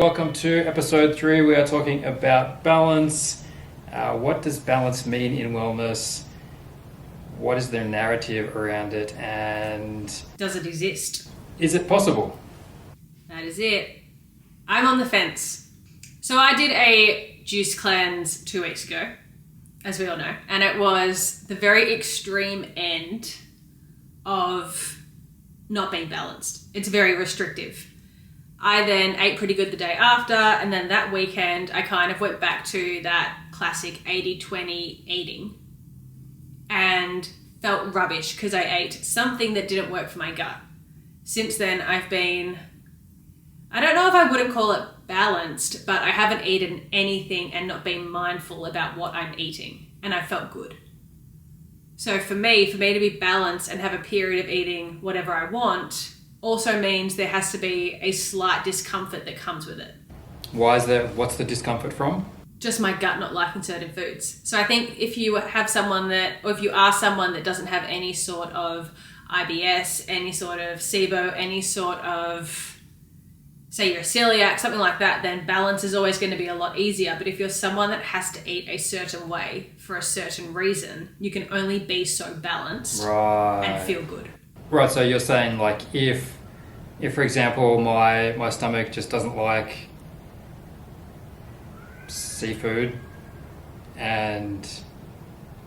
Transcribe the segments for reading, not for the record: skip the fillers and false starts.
welcome to episode 3. We are talking about balance. What does balance mean in wellness? What is their narrative around it? And does it exist? Is it possible? That is it. I'm on the fence. So I did a juice cleanse 2 weeks ago, as we all know, and it was the very extreme end of not being balanced. It's very restrictive. I then ate pretty good the day after, and then that weekend I kind of went back to that classic 80-20 eating and felt rubbish because I ate something that didn't work for my gut. Since then I've been, I don't know if I wouldn't call it balanced, but I haven't eaten anything and not been mindful about what I'm eating, and I felt good. So for me to be balanced and have a period of eating whatever I want also means there has to be a slight discomfort that comes with it. Why is there? What's the discomfort from? Just my gut not liking certain foods. So I think if you have someone that, or if you are someone that doesn't have any sort of IBS, any sort of SIBO, any sort of, say you're a celiac, something like that, then balance is always going to be a lot easier. But if you're someone that has to eat a certain way for a certain reason, you can only be so balanced and feel good. Right, so you're saying like if for example my stomach just doesn't like seafood, and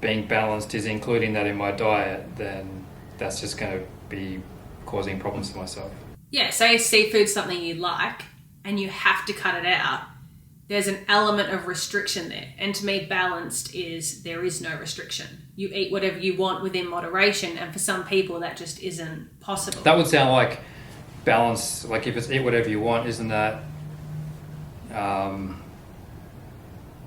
being balanced is including that in my diet, then that's just going to be causing problems for myself. Yeah, say seafood's something you like and you have to cut it out, there's an element of restriction there. And to me, balanced is there is no restriction. You eat whatever you want within moderation, and for some people that just isn't possible. That would sound like balance, like if it's eat whatever you want, isn't that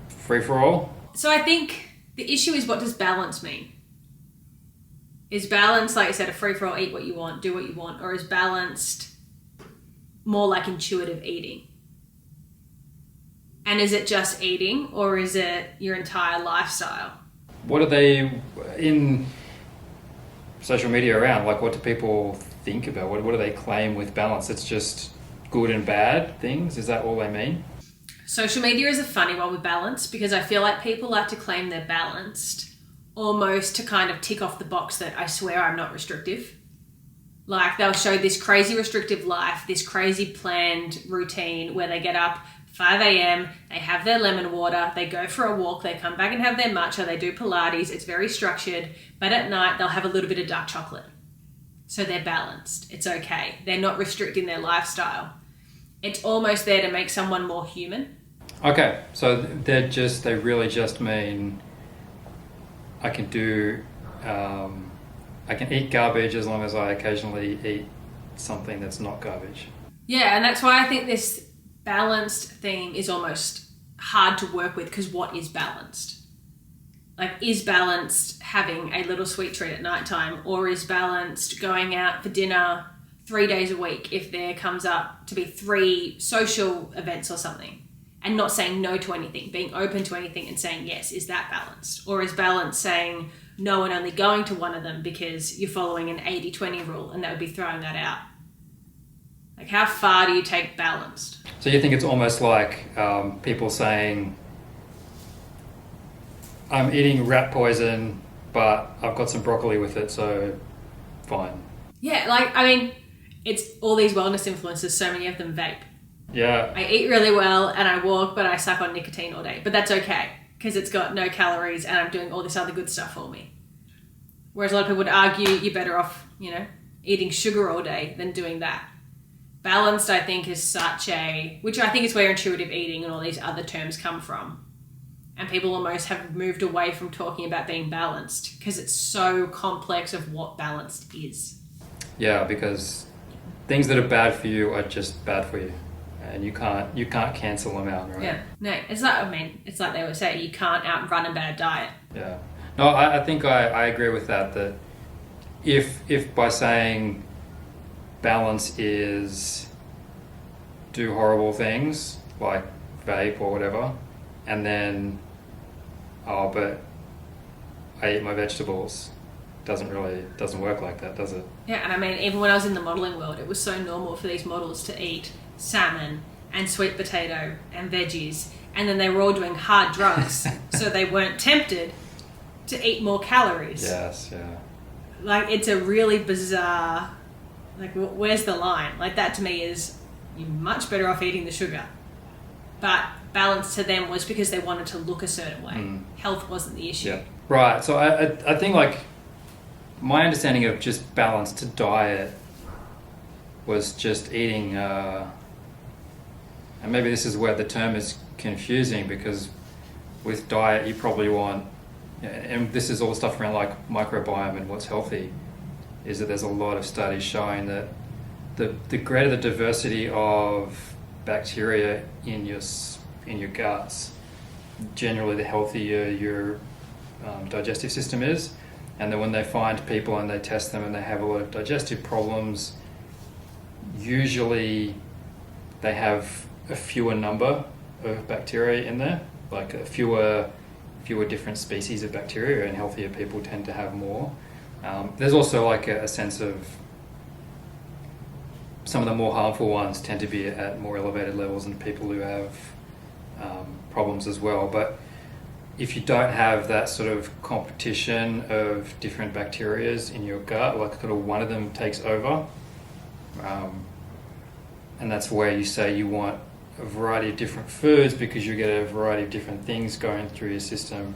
free for all? So I think the issue is, what does balance mean? Is balance, like I said, a free for all, eat what you want, do what you want, or is balanced more like intuitive eating? And is it just eating, or is it your entire lifestyle? What are they in social media around? Like, what do people think about? What do they claim with balance? It's just good and bad things? Is that all they mean? Social media is a funny one with balance, because I feel like people like to claim they're balanced almost to kind of tick off the box that I swear I'm not restrictive. Like, they'll show this crazy restrictive life, this crazy planned routine where they get up 5 a.m, they have their lemon water, they go for a walk, they come back and have their matcha, they do Pilates, it's very structured, but at night they'll have a little bit of dark chocolate. So they're balanced, it's okay. They're not restricting their lifestyle. It's almost there to make someone more human. Okay, so they really just mean I can eat garbage as long as I occasionally eat something that's not garbage. Yeah, and that's why I think this balanced thing is almost hard to work with, because what is balanced? Like, is balanced having a little sweet treat at nighttime, or is balanced going out for dinner 3 days a week if there comes up to be 3 social events or something, and not saying no to anything, being open to anything and saying yes? Is that balanced? Or is balanced saying no and only going to one of them because you're following an 80-20 rule, and that would be throwing that out? Like, how far do you take balanced? So you think it's almost like people saying, I'm eating rat poison, but I've got some broccoli with it, so fine. Yeah, like, I mean, it's all these wellness influencers, so many of them vape. Yeah. I eat really well and I walk, but I suck on nicotine all day. But that's okay, because it's got no calories and I'm doing all this other good stuff for me. Whereas a lot of people would argue you're better off, eating sugar all day than doing that. Balanced, I think, is which I think is where intuitive eating and all these other terms come from. And people almost have moved away from talking about being balanced because it's so complex of what balanced is. Yeah, because things that are bad for you are just bad for you. And you can't cancel them out, right? Yeah. No, it's like they would say, you can't outrun a bad diet. Yeah. No, I think I agree with that if by saying balance is do horrible things like vape or whatever, and then but I eat my vegetables, doesn't work like that, does it? Yeah, and I mean, even when I was in the modelling world, it was so normal for these models to eat salmon and sweet potato and veggies, and then they were all doing hard drugs so they weren't tempted to eat more calories. Yes, yeah. Like, it's a really bizarre, like, where's the line? Like, that to me is, you're much better off eating the sugar. But balance to them was because they wanted to look a certain way. Health wasn't the issue. Yeah. Right. So I think, like, my understanding of just balanced diet was just eating, and maybe this is where the term is confusing, because with diet you probably want, and this is all stuff around like microbiome and what's healthy, is that there's a lot of studies showing that the greater the diversity of bacteria in your guts, generally the healthier your digestive system is. And then when they find people and they test them and they have a lot of digestive problems, usually they have a fewer number of bacteria in there, like a fewer different species of bacteria, and healthier people tend to have more. There's also like a sense of some of the more harmful ones tend to be at more elevated levels in people who have problems as well. But if you don't have that sort of competition of different bacterias in your gut, like kind of one of them takes over, and that's where you say you want a variety of different foods because you get a variety of different things going through your system.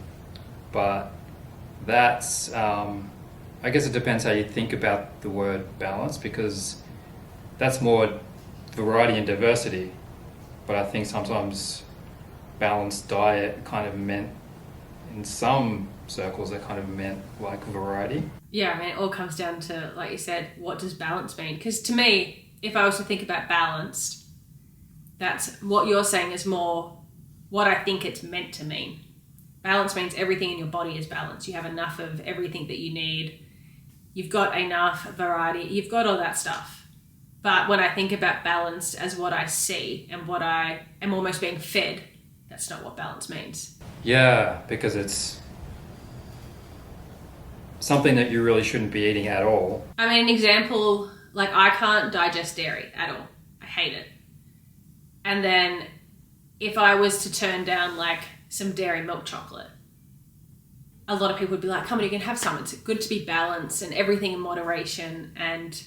But that's, I guess it depends how you think about the word balance, because that's more variety and diversity. But I think sometimes balanced diet kind of meant, in some circles, it kind of meant like variety. Yeah, I mean, it all comes down to, like you said, what does balance mean? Because to me, if I was to think about balanced, that's what you're saying is more what I think it's meant to mean. Balance means everything in your body is balanced. You have enough of everything that you need. You've got enough variety. You've got all that stuff. But when I think about balanced as what I see and what I am almost being fed, that's not what balance means. Yeah, because it's something that you really shouldn't be eating at all. I mean, an example, like I can't digest dairy at all. I hate it. And then if I was to turn down like some dairy milk chocolate, a lot of people would be like, come on, you can have some. It's good to be balanced and everything in moderation. And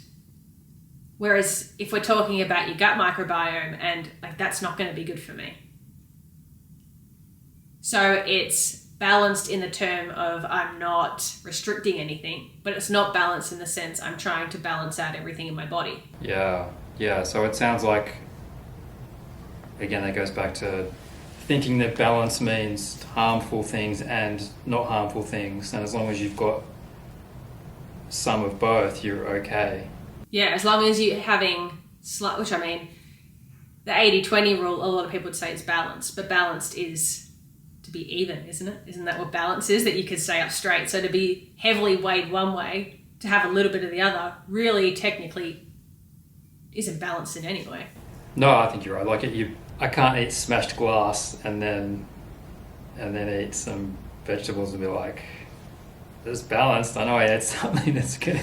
whereas if we're talking about your gut microbiome, and like that's not going to be good for me. So it's balanced in the term of I'm not restricting anything, but it's not balanced in the sense I'm trying to balance out everything in my body. Yeah. So it sounds like, again, that goes back to thinking that balance means harmful things and not harmful things. And as long as you've got some of both, you're okay. Yeah, as long as you're having, which I mean, the 80-20 rule, a lot of people would say is balanced, but balanced is to be even, isn't it? Isn't that what balance is? That you could stay up straight. So to be heavily weighed one way, to have a little bit of the other, really technically isn't balanced in any way. No, I think you're right. Like I can't eat smashed glass and then eat some vegetables and be like, "This is balanced." I know I ate something that's good.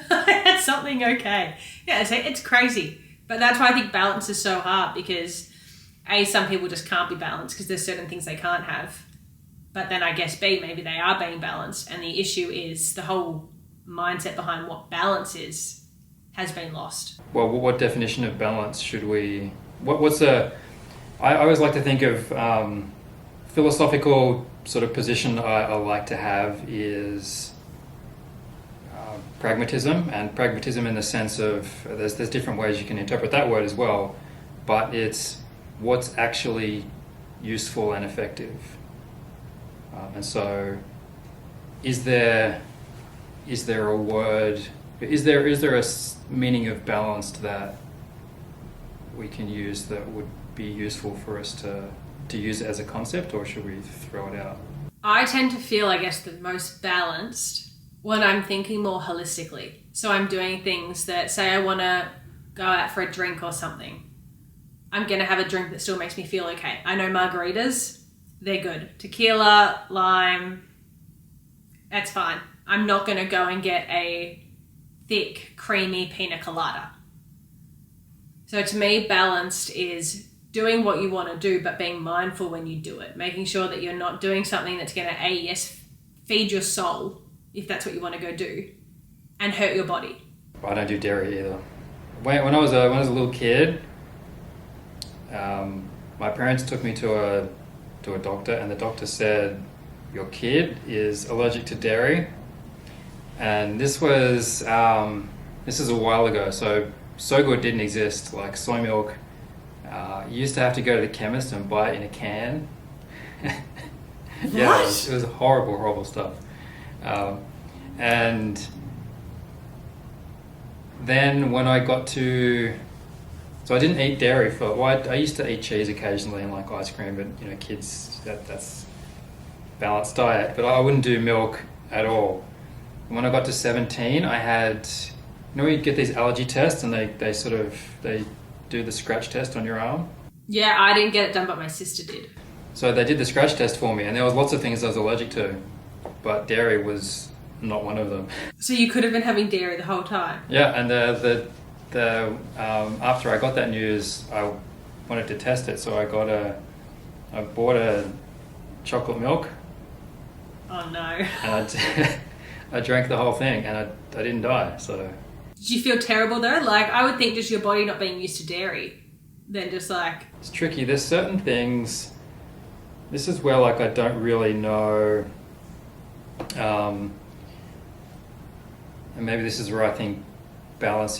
That's something okay. Yeah, it's crazy. But that's why I think balance is so hard, because A, some people just can't be balanced because there's certain things they can't have. But then I guess B, maybe they are being balanced, and the issue is the whole mindset behind what balance is has been lost. Well, what definition of balance should we... I always like to think of philosophical sort of position I like to have is pragmatism, and pragmatism in the sense of there's different ways you can interpret that word as well, but it's what's actually useful and effective. And so is there a word, is there a meaning of balanced that we can use that would be useful for us to use it as a concept, or should we throw it out? I tend to feel, I guess, the most balanced when I'm thinking more holistically. So I'm doing things that, say I want to go out for a drink or something. I'm going to have a drink that still makes me feel okay. I know margaritas, they're good. Tequila, lime, that's fine. I'm not going to go and get a thick, creamy pina colada. So to me, balanced is doing what you want to do, but being mindful when you do it, making sure that you're not doing something that's going to, yes, feed your soul, if that's what you want to go do, and hurt your body. I don't do dairy either. When I was a little kid, my parents took me to a doctor, and the doctor said, your kid is allergic to dairy. And this is a while ago, so good didn't exist. Like soy milk, you used to have to go to the chemist and buy it in a can. Yeah, it was horrible stuff. And then when I got to, so I didn't eat dairy I used to eat cheese occasionally and like ice cream, but kids, that's balanced diet. But I wouldn't do milk at all. When I got to 17, I had, you get these allergy tests and they do the scratch test on your arm. Yeah, I didn't get it done, but my sister did. So they did the scratch test for me, and there was lots of things I was allergic to, but dairy was not one of them. So you could have been having dairy the whole time. Yeah, and after I got that news, I wanted to test it, so I bought a chocolate milk. Oh no. And I drank the whole thing, and I didn't die, so. Did you feel terrible though? Like, I would think just your body not being used to dairy, then just like... It's tricky. There's certain things, this is where like I don't really know, and maybe this is where I think balance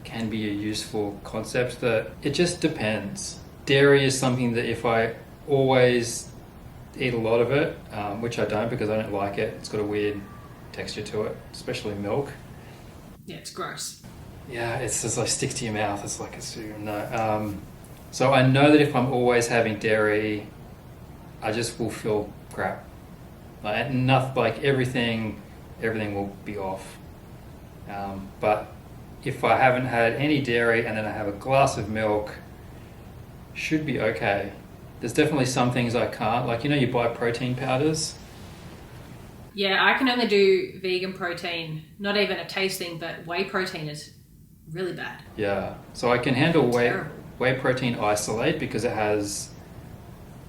can be a useful concept, that it just depends. Dairy is something that if I always eat a lot of it, which I don't because I don't like it, it's got a weird texture to it, especially milk. Yeah, it's gross. Yeah, it's just like sticks to your mouth. It's like so I know that if I'm always having dairy, I just will feel crap. Like everything will be off. But if I haven't had any dairy and then I have a glass of milk, should be okay. There's definitely some things I can't. Like, you buy protein powders. Yeah, I can only do vegan protein, not even a taste thing, but whey protein is really bad. Yeah, so I can handle whey protein isolate because it has,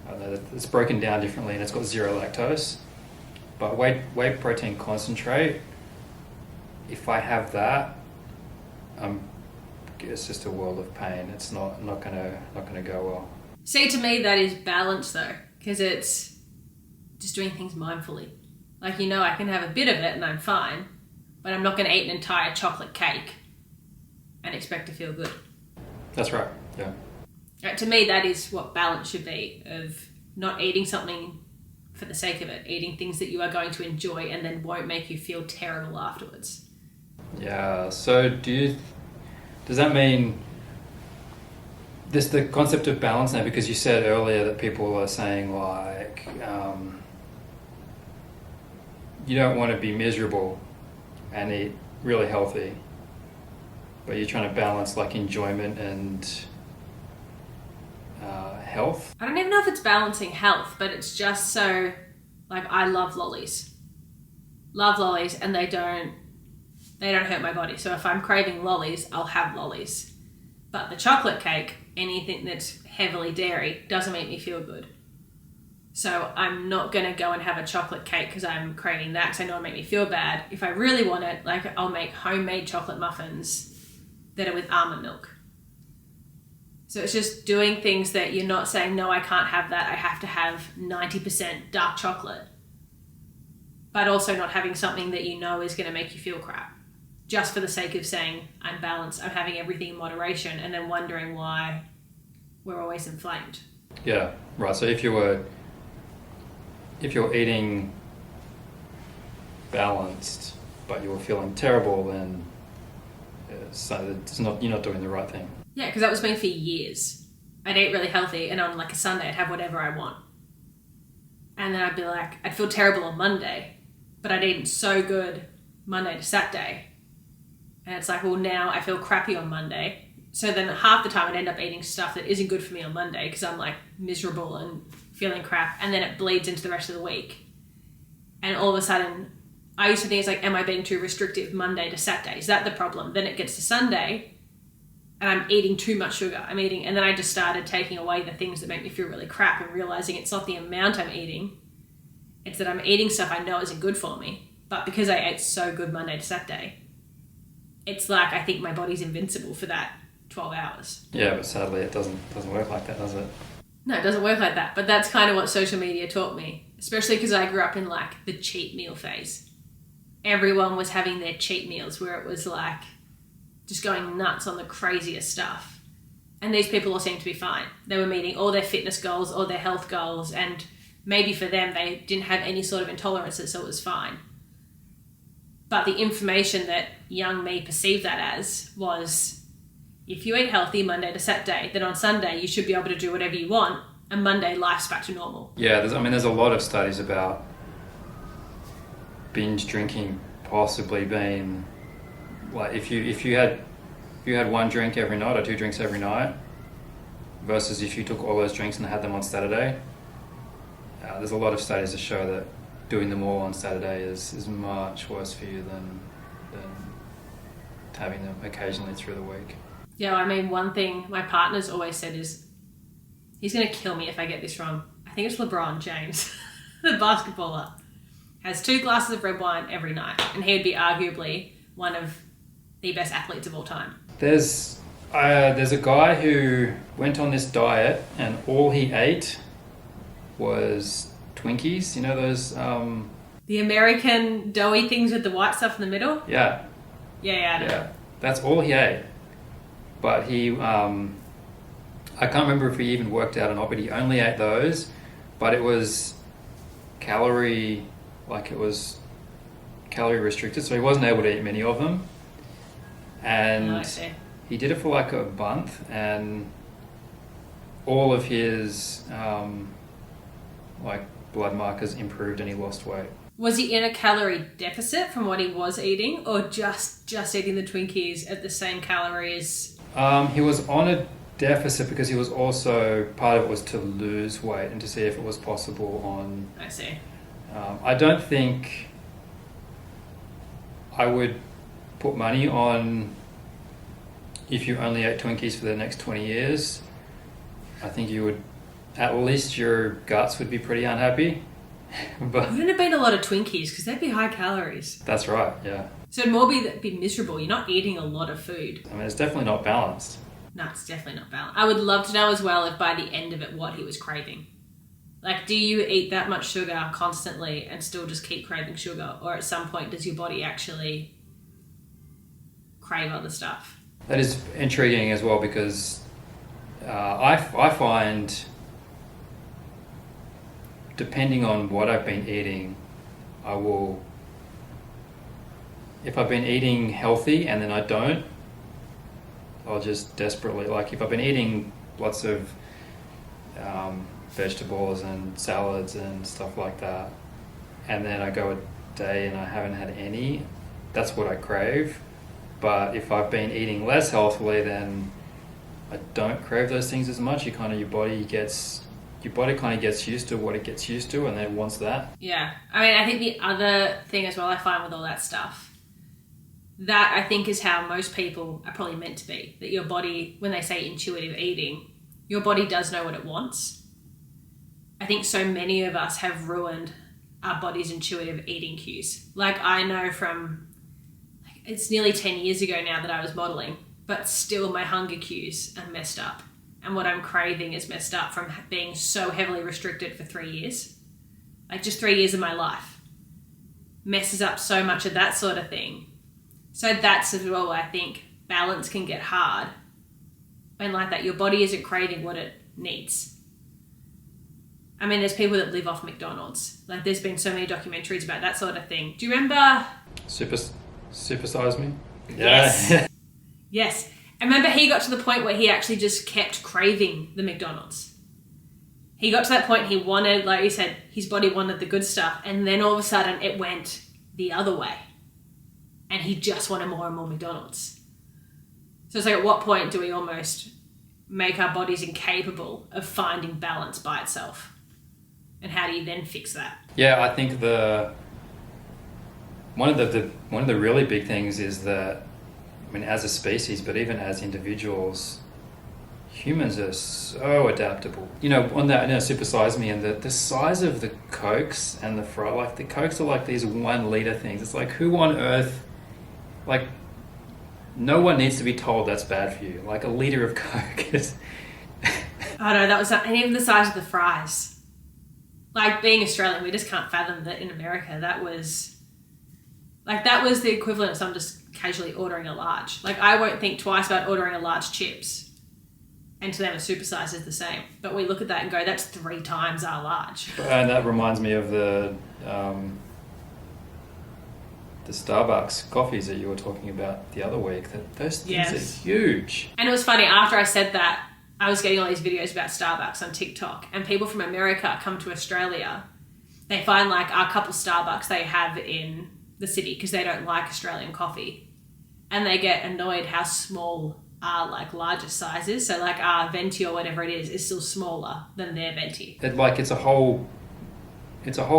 I don't know, it's broken down differently and it's got 0 lactose. But whey protein concentrate, if I have that, it's just a world of pain. It's not gonna go well. See, to me, that is balance though, because it's just doing things mindfully. Like, I can have a bit of it and I'm fine, but I'm not going to eat an entire chocolate cake and expect to feel good. That's right, yeah. To me, that is what balance should be, of not eating something for the sake of it, eating things that you are going to enjoy and then won't make you feel terrible afterwards. Yeah, so does that mean the concept of balance now, because you said earlier that people are saying like, you don't want to be miserable and eat really healthy, but you're trying to balance like enjoyment and health? I don't even know if it's balancing health, but it's just so, like, I love lollies. Love lollies, and they don't hurt my body. So if I'm craving lollies, I'll have lollies. But the chocolate cake, anything that's heavily dairy, doesn't make me feel good. So I'm not going to go and have a chocolate cake because I'm craving that, because I know it'll make me feel bad. If I really want it, like, I'll make homemade chocolate muffins that are with almond milk. So it's just doing things that you're not saying, no, I can't have that. I have to have 90% dark chocolate. But also not having something that you know is going to make you feel crap. Just for the sake of saying, I'm balanced, I'm having everything in moderation, and then wondering why we're always inflamed. Yeah, right. So if you're eating balanced, but you're feeling terrible, then you're not doing the right thing. Yeah, because that was me for years. I'd eat really healthy, and on like a Sunday, I'd have whatever I want. And then I'd be like, I'd feel terrible on Monday, but I'd eaten so good Monday to Saturday. And it's like, well, now I feel crappy on Monday. So then half the time I'd end up eating stuff that isn't good for me on Monday because I'm like miserable and feeling crap. And then it bleeds into the rest of the week. And all of a sudden, I used to think it's like, am I being too restrictive Monday to Saturday? Is that the problem? Then it gets to Sunday and I'm eating too much sugar. And then I just started taking away the things that make me feel really crap and realizing it's not the amount I'm eating, it's that I'm eating stuff I know isn't good for me. But because I ate so good Monday to Saturday, it's like I think my body's invincible for that 12 hours. Yeah, but sadly it doesn't work like that, does it? No, it doesn't work like that. But that's kind of what social media taught me, especially because I grew up in like the cheat meal phase. Everyone was having their cheat meals where it was like just going nuts on the craziest stuff. And these people all seemed to be fine. They were meeting all their fitness goals, all their health goals, and maybe for them they didn't have any sort of intolerances, so it was fine. But the information that young me perceived that as was, if you eat healthy Monday to Saturday, then on Sunday you should be able to do whatever you want, and Monday life's back to normal. Yeah, there's a lot of studies about binge drinking possibly being like if you had one drink every night or two drinks every night versus if you took all those drinks and had them on Saturday. There's a lot of studies that show that doing them all on Saturday is much worse for you than having them occasionally through the week. Yeah, I mean, one thing my partner's always said is, he's going to kill me if I get this wrong. I think it's LeBron James, the basketballer, has 2 glasses of red wine every night, and he would be arguably one of the best athletes of all time. There's a guy who went on this diet and all he ate was Twinkies. You know those... The American doughy things with the white stuff in the middle? Yeah. Yeah, I know. Yeah. That's all he ate. But he... I can't remember if he even worked out or not, but he only ate those. But it was calorie restricted, so he wasn't able to eat many of them. And he did it for like a month, and all of his blood markers improved and he lost weight. Was he in a calorie deficit from what he was eating, or just eating the Twinkies at the same calories? He was on a deficit because he was also, part of it was to lose weight and to see if it was possible on... I see. I don't think I would put money on if you only ate Twinkies for the next 20 years. I think you would, at least your guts would be pretty unhappy. But wouldn't have been a lot of Twinkies because they'd be high calories. That's right, yeah. So it'd more be miserable. You're not eating a lot of food. I mean, it's definitely not balanced. No, it's definitely not balanced. I would love to know as well if by the end of it what he was craving. Like, do you eat that much sugar constantly and still just keep craving sugar? Or at some point, does your body actually crave other stuff? That is intriguing as well, because I find, depending on what I've been eating, if I've been eating healthy and then I don't, I'll just desperately, like if I've been eating lots of vegetables and salads and stuff like that, and then I go a day and I haven't had any, that's what I crave. But if I've been eating less healthily, then I don't crave those things as much. Your body kind of gets used to what it gets used to, and then it wants that. Yeah. I mean, I think the other thing as well I find with all that stuff, that I think is how most people are probably meant to be. That your body, when they say intuitive eating, your body does know what it wants. I think so many of us have ruined our body's intuitive eating cues. Like, I know from, it's nearly 10 years ago now that I was modeling, but still my hunger cues are messed up. And what I'm craving is messed up from being so heavily restricted for 3 years. Like, just 3 years of my life messes up so much of that sort of thing. So that's as well, I think, balance can get hard when like that your body isn't craving what it needs. I mean, there's people that live off McDonald's. Like, there's been so many documentaries about that sort of thing. Do you remember? Supersize Me? Yes. Yeah. Yes. I remember he got to the point where he actually just kept craving the McDonald's. He got to that point he wanted, like you said, his body wanted the good stuff, and then all of a sudden it went the other way. And he just wanted more and more McDonald's. So it's like, at what point do we almost make our bodies incapable of finding balance by itself? And how do you then fix that? Yeah, I think one of the really big things is that I mean, as a species, but even as individuals, humans are so adaptable. You know, on that, Super Size Me, and the size of the Cokes and the fry, like the Cokes are like these 1 liter things. It's like, who on earth, like, no one needs to be told that's bad for you. Like a liter of Coke is. I know, and even the size of the fries. Like, being Australian, we just can't fathom that in America that was the equivalent of someone just casually ordering a large. Like, I won't think twice about ordering a large chips. And to them, a supersize is the same. But we look at that and go, that's 3 times our large. And that reminds me of the Starbucks coffees that you were talking about the other week. That those things are huge. And it was funny, after I said that, I was getting all these videos about Starbucks on TikTok, and people from America come to Australia. They find like our couple Starbucks they have in the city because they don't like Australian coffee. And they get annoyed how small our like larger sizes. So like our venti or whatever it is still smaller than their venti. It's a whole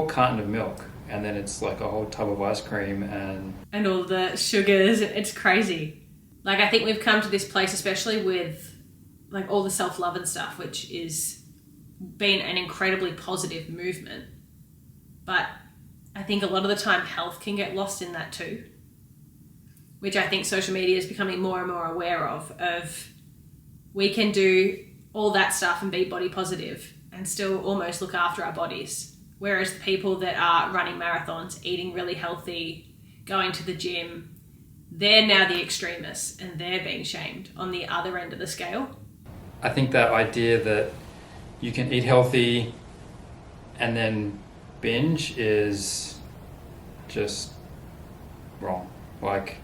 carton of milk, and then it's like a whole tub of ice cream and all the sugars. It's crazy. Like, I think we've come to this place, especially with like all the self-love and stuff, which is been an incredibly positive movement. But I think a lot of the time health can get lost in that too, which I think social media is becoming more and more aware of we can do all that stuff and be body positive and still almost look after our bodies. Whereas the people that are running marathons, eating really healthy, going to the gym, they're now the extremists and they're being shamed on the other end of the scale. I think that idea that you can eat healthy and then binge is just wrong. Like,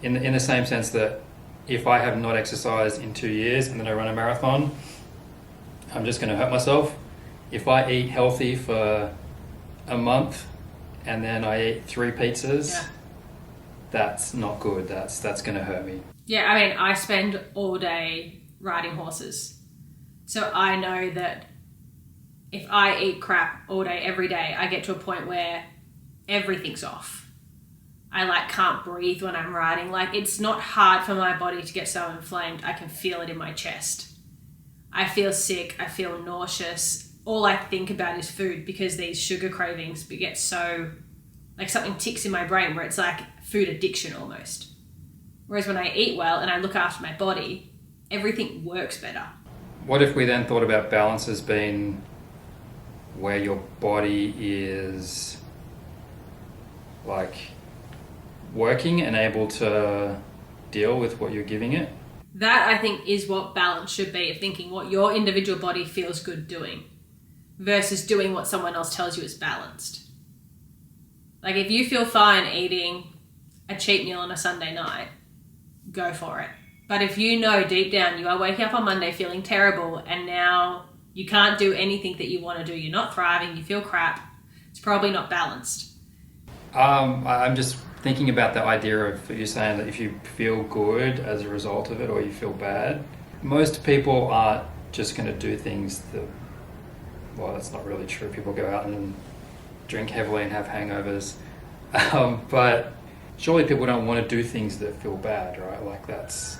in the same sense that if I have not exercised in 2 years and then I run a marathon, I'm just going to hurt myself. If I eat healthy for a month and then I eat 3 pizzas, that's not good. That's going to hurt me. Yeah, I mean, I spend all day riding horses. So I know that if I eat crap all day, every day, I get to a point where everything's off. I like can't breathe when I'm riding. Like, it's not hard for my body to get so inflamed. I can feel it in my chest. I feel sick. I feel nauseous. All I think about is food because these sugar cravings get so, like, something ticks in my brain where it's like food addiction almost. Whereas when I eat well and I look after my body, everything works better. What if we then thought about balance as being where your body is like working and able to deal with what you're giving it? That, I think, is what balance should be, of thinking what your individual body feels good doing versus doing what someone else tells you is balanced. Like, if you feel fine eating a cheap meal on a Sunday night, go for it. But if you know deep down you are waking up on Monday feeling terrible and now you can't do anything that you want to do, you're not thriving, you feel crap, it's probably not balanced. I'm just thinking about the idea of you saying that if you feel good as a result of it or you feel bad, most people aren't just going to do things that, well, that's not really true. People go out and drink heavily and have hangovers. But surely people don't want to do things that feel bad, right? Like, that's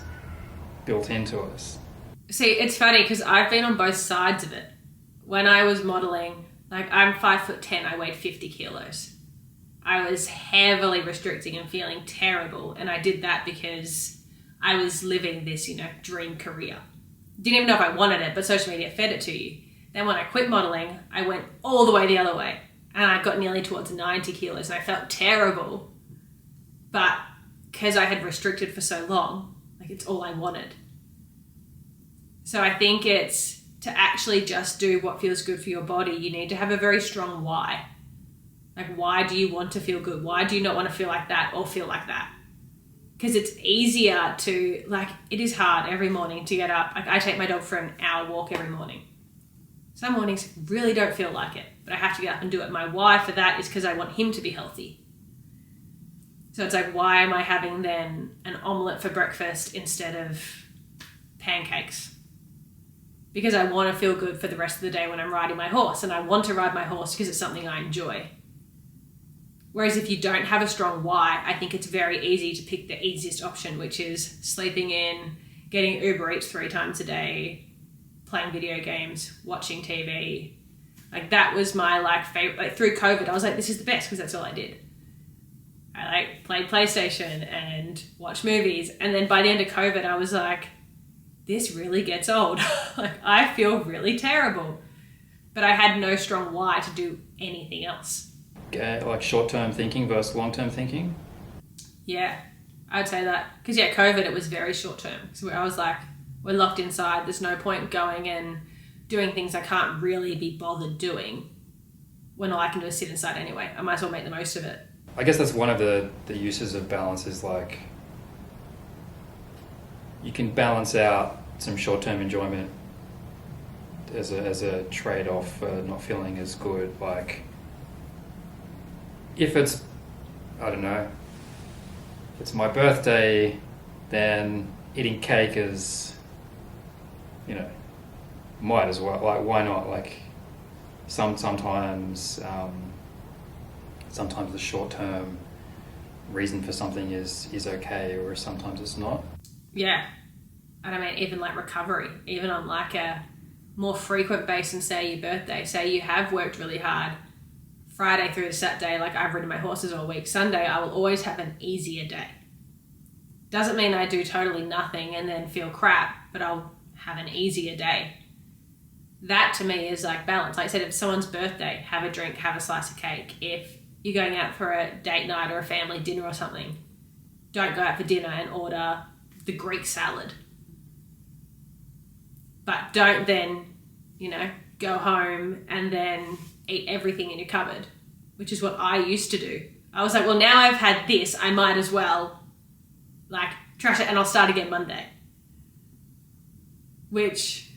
built into us. See, it's funny because I've been on both sides of it. When I was modeling, like, I'm 5'10", I weighed 50 kilos. I was heavily restricting and feeling terrible, and I did that because I was living this, dream career. Didn't even know if I wanted it, but social media fed it to you. Then when I quit modeling, I went all the way the other way, and I got nearly towards 90 kilos, and I felt terrible. But because I had restricted for so long, like, it's all I wanted. So I think it's to actually just do what feels good for your body. You need to have a very strong why. Like, why do you want to feel good? Why do you not want to feel like that or feel like that? Because it's easier to, like, it is hard every morning to get up. Like, I take my dog for an hour walk every morning. Some mornings really don't feel like it, but I have to get up and do it. My why for that is because I want him to be healthy. So it's like, why am I having then an omelette for breakfast instead of pancakes? Because I want to feel good for the rest of the day when I'm riding my horse, and I want to ride my horse because it's something I enjoy. Whereas if you don't have a strong why, I think it's very easy to pick the easiest option, which is sleeping in, getting Uber Eats 3 times a day, playing video games, watching TV. Like that was my like favorite. Like through COVID, I was like, this is the best because that's all I did. I like played PlayStation and watched movies. And then by the end of COVID, I was like, this really gets old. Like I feel really terrible. But I had no strong why to do anything else. Like short-term thinking versus long-term thinking? Yeah, I'd say that. Because yeah, COVID, it was very short-term. So I was like, we're locked inside. There's no point going and doing things I can't really be bothered doing when all I can do is sit inside anyway. I might as well make the most of it. I guess that's one of the uses of balance is like you can balance out some short-term enjoyment as a trade-off for not feeling as good. Like if it's, I don't know, if it's my birthday, then eating cake is, you know, might as well. Like why not? Like sometimes the short-term reason for something is okay, or sometimes it's not. Yeah. And I mean, even like recovery, even on like a more frequent basis than say your birthday, say you have worked really hard, Friday through to Saturday, like I've ridden my horses all week, Sunday I will always have an easier day. Doesn't mean I do totally nothing and then feel crap, but I'll have an easier day. That to me is like balance. Like I said, if it's someone's birthday, have a drink, have a slice of cake. If you're going out for a date night or a family dinner or something, don't go out for dinner and order the Greek salad. But don't then, you know, go home and then eat everything in your cupboard, which is what I used to do. I was like, well, now I've had this, I might as well like trash it and I'll start again Monday. Which,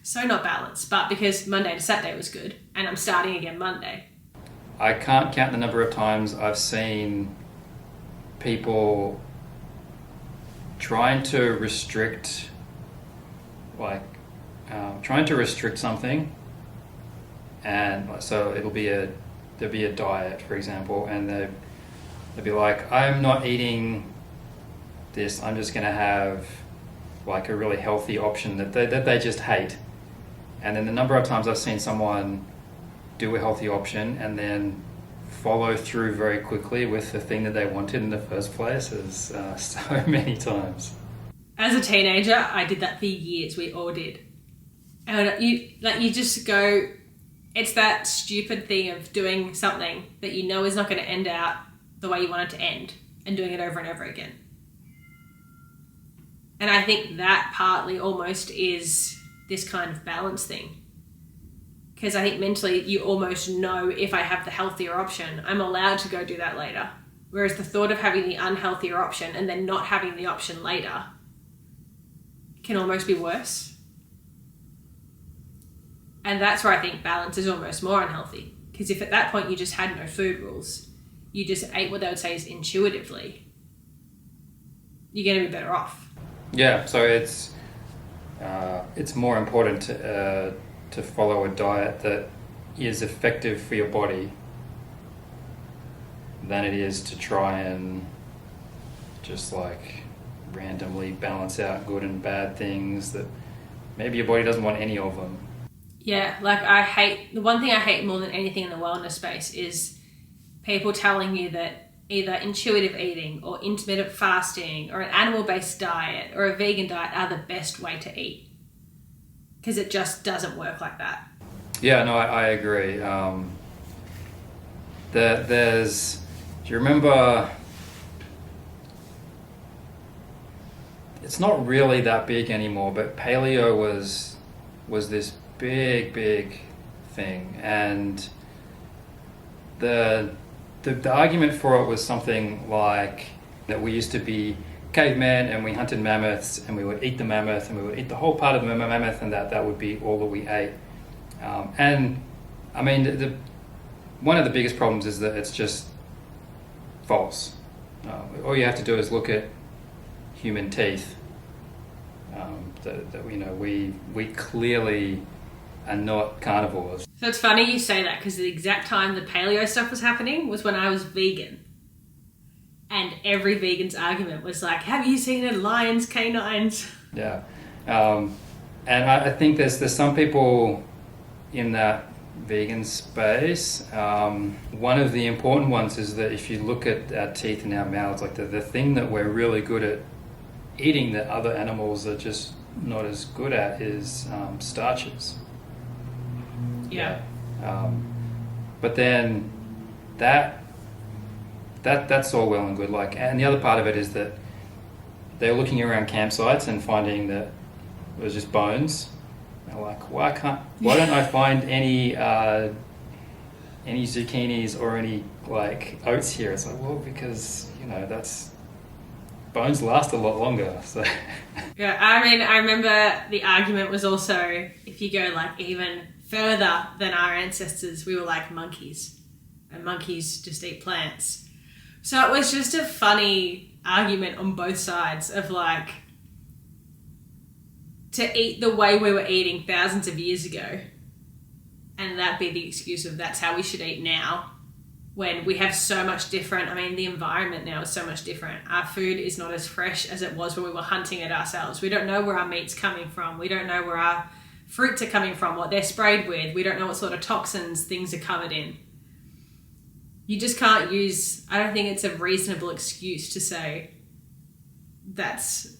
so not balanced, but because Monday to Saturday was good and I'm starting again Monday. I can't count the number of times I've seen people trying to restrict something, and so there'll be a diet, for example, and they'll be like, I'm not eating this, I'm just going to have like a really healthy option that they just hate. And then the number of times I've seen someone do a healthy option and then follow through very quickly with the thing that they wanted in the first place is so many times. As a teenager, I did that for years. We all did. And you just go, it's that stupid thing of doing something that you know is not going to end out the way you want it to end and doing it over and over again. And I think that partly almost is this kind of balance thing. Because I think mentally you almost know if I have the healthier option, I'm allowed to go do that later. Whereas the thought of having the unhealthier option and then not having the option later can almost be worse. And that's where I think balance is almost more unhealthy. Because if at that point you just had no food rules, you just ate what they would say is intuitively, you're going to be better off. Yeah, so it's more important to follow a diet that is effective for your body than it is to try and just like randomly balance out good and bad things that maybe your body doesn't want any of them. Yeah, like the one thing I hate more than anything in the wellness space is people telling you that either intuitive eating or intermittent fasting or an animal-based diet or a vegan diet are the best way to eat. Because it just doesn't work like that. Yeah, no, I agree. Do you remember, it's not really that big anymore, but paleo was this big thing, and the argument for it was something like that we used to be cavemen and we hunted mammoths and we would eat the mammoth and we would eat the whole part of the mammoth and that would be all that we ate. And I mean, one of the biggest problems is that it's just false. All you have to do is look at human teeth. That you know, we clearly are not carnivores. So it's funny you say that, because the exact time the paleo stuff was happening was when I was vegan. And every vegan's argument was like, have you seen a lion's canines? Yeah. And I think there's some people in that vegan space. One of the important ones is that if you look at our teeth in our mouths, like the thing that we're really good at eating that other animals are just not as good at is starches. Yeah. But then that's all well and good. Like, and the other part of it is that they're looking around campsites and finding that it was just bones. They're like, why don't I find any zucchinis or any like oats here? It's like, well, because that's bones last a lot longer. So Yeah, I mean, I remember the argument was also, if you go like even further than our ancestors, we were like monkeys, and monkeys just eat plants. So it was just a funny argument on both sides of like, to eat the way we were eating thousands of years ago, and that be the excuse of that's how we should eat now, when we have so much different. I mean, the environment now is so much different. Our food is not as fresh as it was when we were hunting it ourselves. We don't know where our meat's coming from. We don't know where our fruits are coming from, what they're sprayed with. We don't know what sort of toxins things are covered in. You just can't use, I don't think it's a reasonable excuse to say that's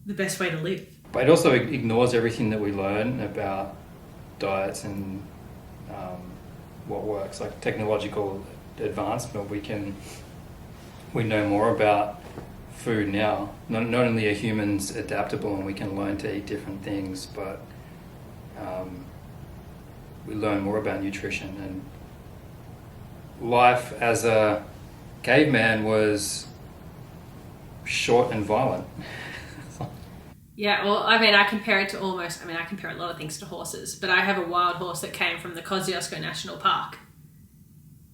the best way to live. But it also ignores everything that we learn about diets and what works, like technological advancement. We know more about food now. Not only are humans adaptable and we can learn to eat different things, but we learn more about nutrition. And life as a caveman was short and violent. Yeah, well, I mean, I compare it a lot of things to horses, but I have a wild horse that came from the Kosciuszko National Park.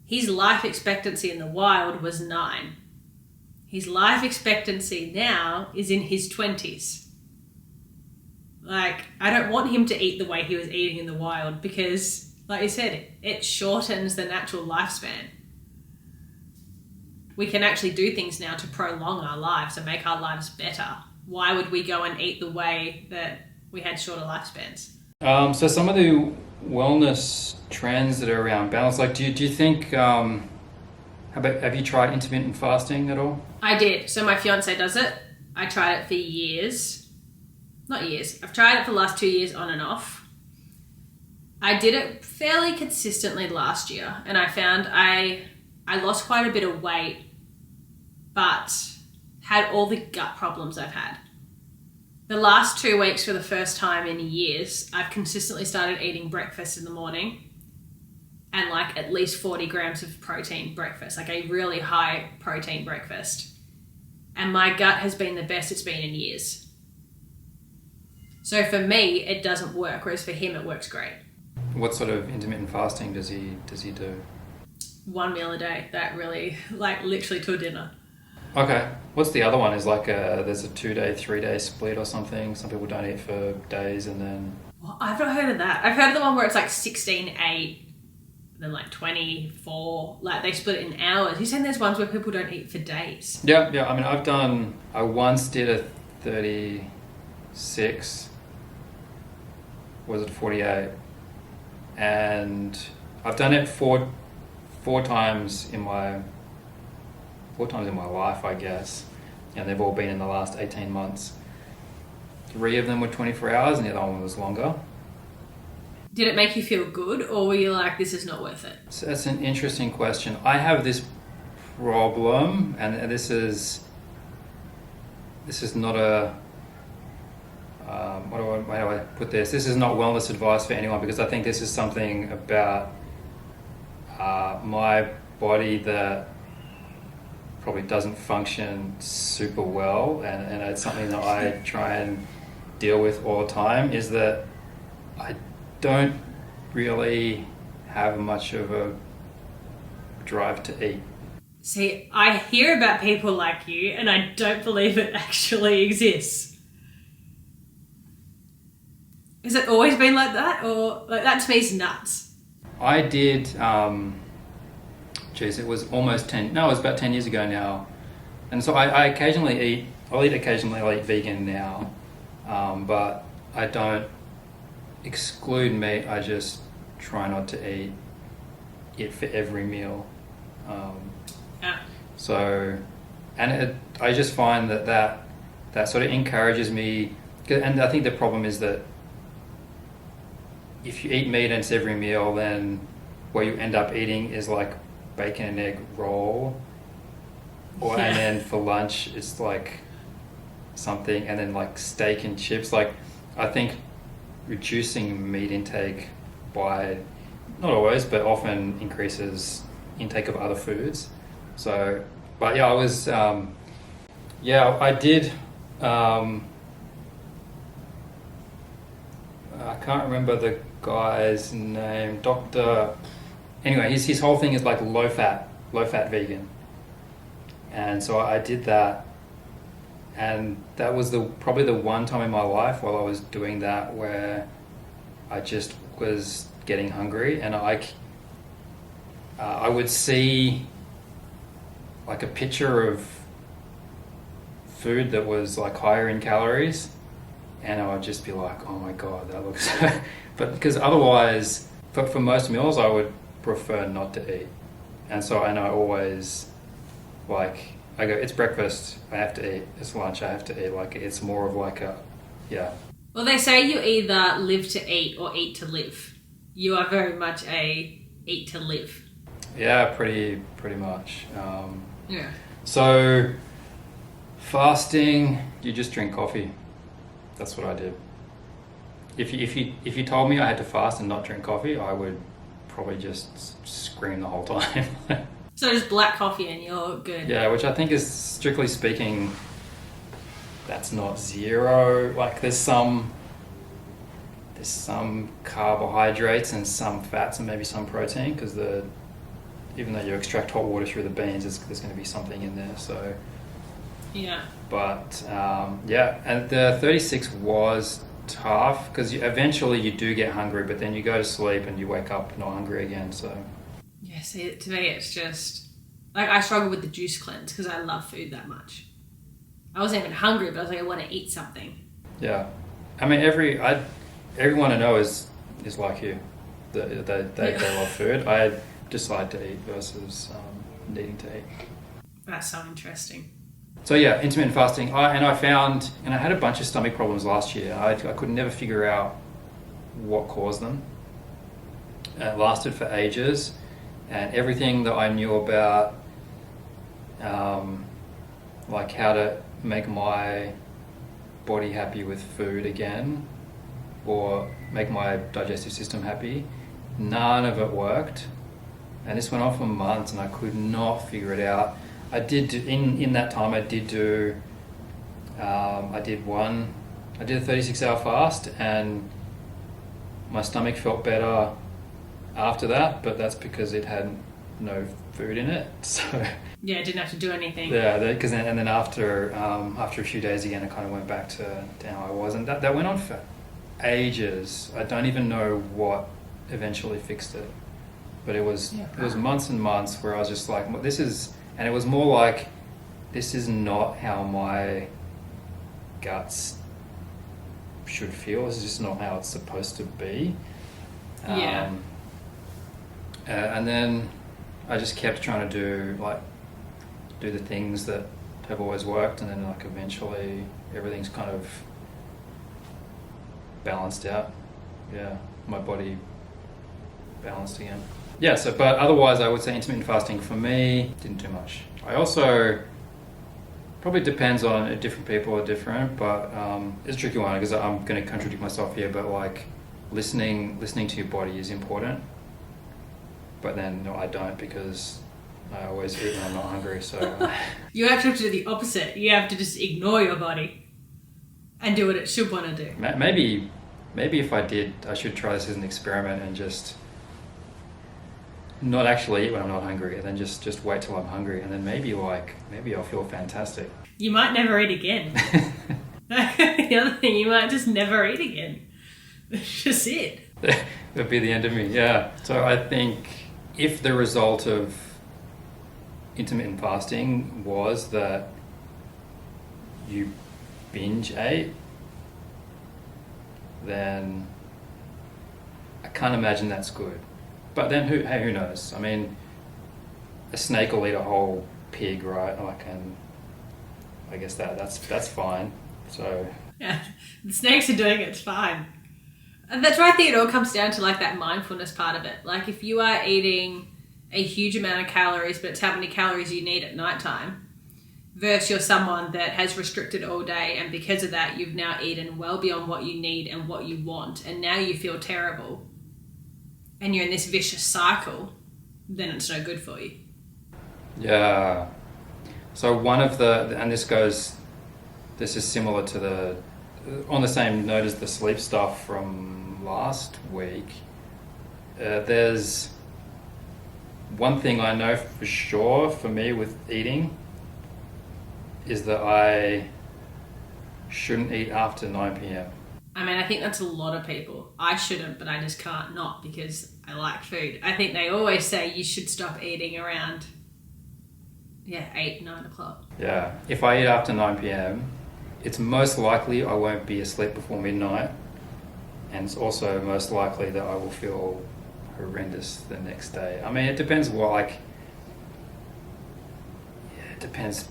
His life expectancy in the wild was 9. His life expectancy now is in his 20s. Like, I don't want him to eat the way he was eating in the wild because, like you said, it shortens the natural lifespan. We can actually do things now to prolong our lives and make our lives better. Why would we go and eat the way that we had shorter lifespans? So some of the wellness trends that are around balance, like do you think, have you tried intermittent fasting at all? I did. So my fiance does it. I tried it for years. Not years. I've tried it for the last 2 years on and off. I did it fairly consistently last year, and I found I lost quite a bit of weight, but had all the gut problems I've had. The last 2 weeks, for the first time in years, I've consistently started eating breakfast in the morning and like at least 40 grams of protein breakfast, like a really high protein breakfast. And my gut has been the best it's been in years. So for me, it doesn't work, whereas for him, it works great. What sort of intermittent fasting does he do? 1 meal a day, that really, like literally to a dinner. Okay. What's the other one? Is like there's a 2-day, 3-day split or something. Some people don't eat for days and then... Well, I've not heard of that. I've heard of the one where it's like 16-8, then like 24, like they split it in hours. You're saying there's ones where people don't eat for days? Yeah. I mean, I once did a 36, was it 48? And I've done it four times in my life, I guess, and they've all been in the last 18 months. 3 of them were 24 hours and the other one was longer. Did it make you feel good, or were you like, this is not worth it? So that's an interesting question. I have this problem, and this is not a how do I put this? This is not wellness advice for anyone, because I think this is something about my body that probably doesn't function super well, and it's something that I try and deal with all the time, is that I don't really have much of a drive to eat. See, I hear about people like you and I don't believe it actually exists. Has it always been like that? Or like that to me is nuts. I did, it was almost 10, no, it was about 10 years ago now. And so I occasionally eat, I'll eat vegan now, but I don't exclude meat, I just try not to eat it for every meal. Yeah. So, and I just find that sort of encourages me, and I think the problem is that if you eat meat and it's every meal, then what you end up eating is like bacon and egg roll, and then for lunch it's like something, and then like steak and chips. Like, I think reducing meat intake by, not always, but often increases intake of other foods. So, but yeah, I did, I can't remember the guy's name, anyway, his whole thing is like low fat vegan. And so I did that, and that was probably the one time in my life while I was doing that where I just was getting hungry, and I would see like a picture of food that was like higher in calories, and I would just be like, oh my god, that looks but because otherwise for most meals I would prefer not to eat. And so, and I always, like, I go, it's breakfast, I have to eat, it's lunch, I have to eat. Like, it's more of like Well, they say you either live to eat or eat to live. You are very much a eat to live. Yeah, pretty much. Yeah. So fasting, you just drink coffee. That's what I did. If you told me I had to fast and not drink coffee, I would probably just scream the whole time. So just black coffee and you're good. Yeah, which I think is, strictly speaking, that's not zero. Like, there's some carbohydrates and some fats and maybe some protein, because even though you extract hot water through the beans, there's going to be something in there. So yeah. But and the 36 was tough, because eventually you do get hungry, but then you go to sleep and you wake up not hungry again. So yeah, see, to me it's just like I struggle with the juice cleanse because I love food that much. I wasn't even hungry, but I was like, I want to eat something. Yeah, I mean, everyone I know is like you. They love food. I decide to eat versus needing to eat. That's so interesting. So yeah, intermittent fasting. I found, and I had a bunch of stomach problems last year. I could never figure out what caused them. It lasted for ages, and everything that I knew about, like how to make my body happy with food again, or make my digestive system happy, none of it worked. And this went on for months, and I could not figure it out. I did do, in that time. I did do. I did a 36-hour fast, and my stomach felt better after that. But that's because it had no food in it. So yeah, I didn't have to do anything. Yeah, because then after a few days again, I kind of went back to how I was, and that went on for ages. I don't even know what eventually fixed it, but it was months and months where I was just like, and it was more like, this is not how my guts should feel. This is just not how it's supposed to be. And then I just kept trying to do the things that have always worked, and then like eventually everything's kind of balanced out. Yeah, my body balanced again. Yeah, but otherwise I would say intermittent fasting for me didn't do much. I also, probably depends on, different people are different, but it's a tricky one because I'm going to contradict myself here, but like listening to your body is important. But then no, I don't, because I always eat when I'm not hungry. So you actually have to do the opposite. You have to just ignore your body and do what it should want to do. Maybe if I did, I should try this as an experiment and just not actually eat when I'm not hungry, and then just wait till I'm hungry, and then maybe I'll feel fantastic. You might never eat again. The other thing, you might just never eat again. That's just it. That'd be the end of me, yeah. So I think if the result of intermittent fasting was that you binge ate, then I can't imagine that's good. But then who knows? I mean, a snake will eat a whole pig, right? And I guess that's fine. So Yeah, the snakes are doing it, it's fine. And that's why I think it all comes down to like that mindfulness part of it. Like if you are eating a huge amount of calories, but it's how many calories you need at nighttime, versus you're someone that has restricted all day, and because of that you've now eaten well beyond what you need and what you want, and now you feel terrible and you're in this vicious cycle, then it's no good for you. yeah. So one of and this is similar to on the same note as the sleep stuff from last week. There's one thing I know for sure for me with eating is that I shouldn't eat after 9 p.m. I mean, I think that's a lot of people. I shouldn't, but I just can't not because I like food. I think they always say you should stop eating around 8, 9 o'clock. Yeah, if I eat after 9 p.m, it's most likely I won't be asleep before midnight, and it's also most likely that I will feel horrendous the next day. I mean, it depends it depends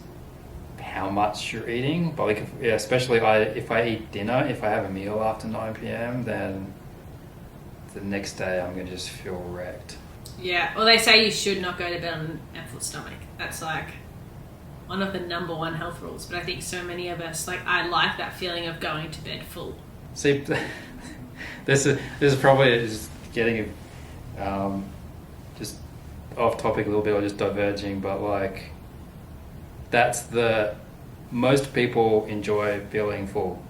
how much you're eating, but like especially if I eat dinner, if I have a meal after 9 p.m, then the next day I'm gonna just feel wrecked. Yeah, well, they say you should not go to bed on a full stomach. That's like one of the number one health rules. But I think so many of us, like, I like that feeling of going to bed full. See, this is probably just getting just off topic a little bit or just diverging, but like most people enjoy feeling full.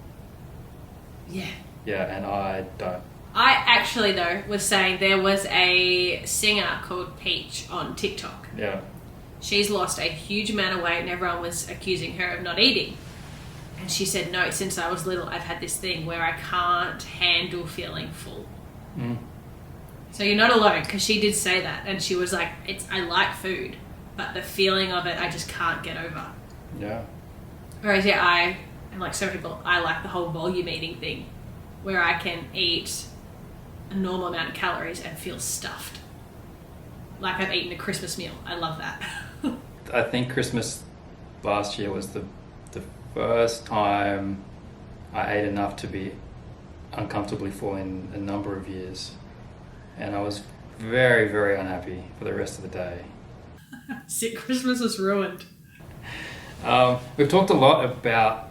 Yeah. Yeah, and I don't. I actually, though, was saying there was a singer called Peach on TikTok. Yeah. She's lost a huge amount of weight and everyone was accusing her of not eating. And she said, no, since I was little, I've had this thing where I can't handle feeling full. Mm. So you're not alone, because she did say that. And she was like, I like food, but the feeling of it, I just can't get over. Yeah. Whereas, and like some people, I like the whole volume eating thing, where I can eat a normal amount of calories and feel stuffed. Like I've eaten a Christmas meal. I love that. I think Christmas last year was the first time I ate enough to be uncomfortably full in a number of years. And I was very, very unhappy for the rest of the day. Sick, Christmas was ruined. We've talked a lot about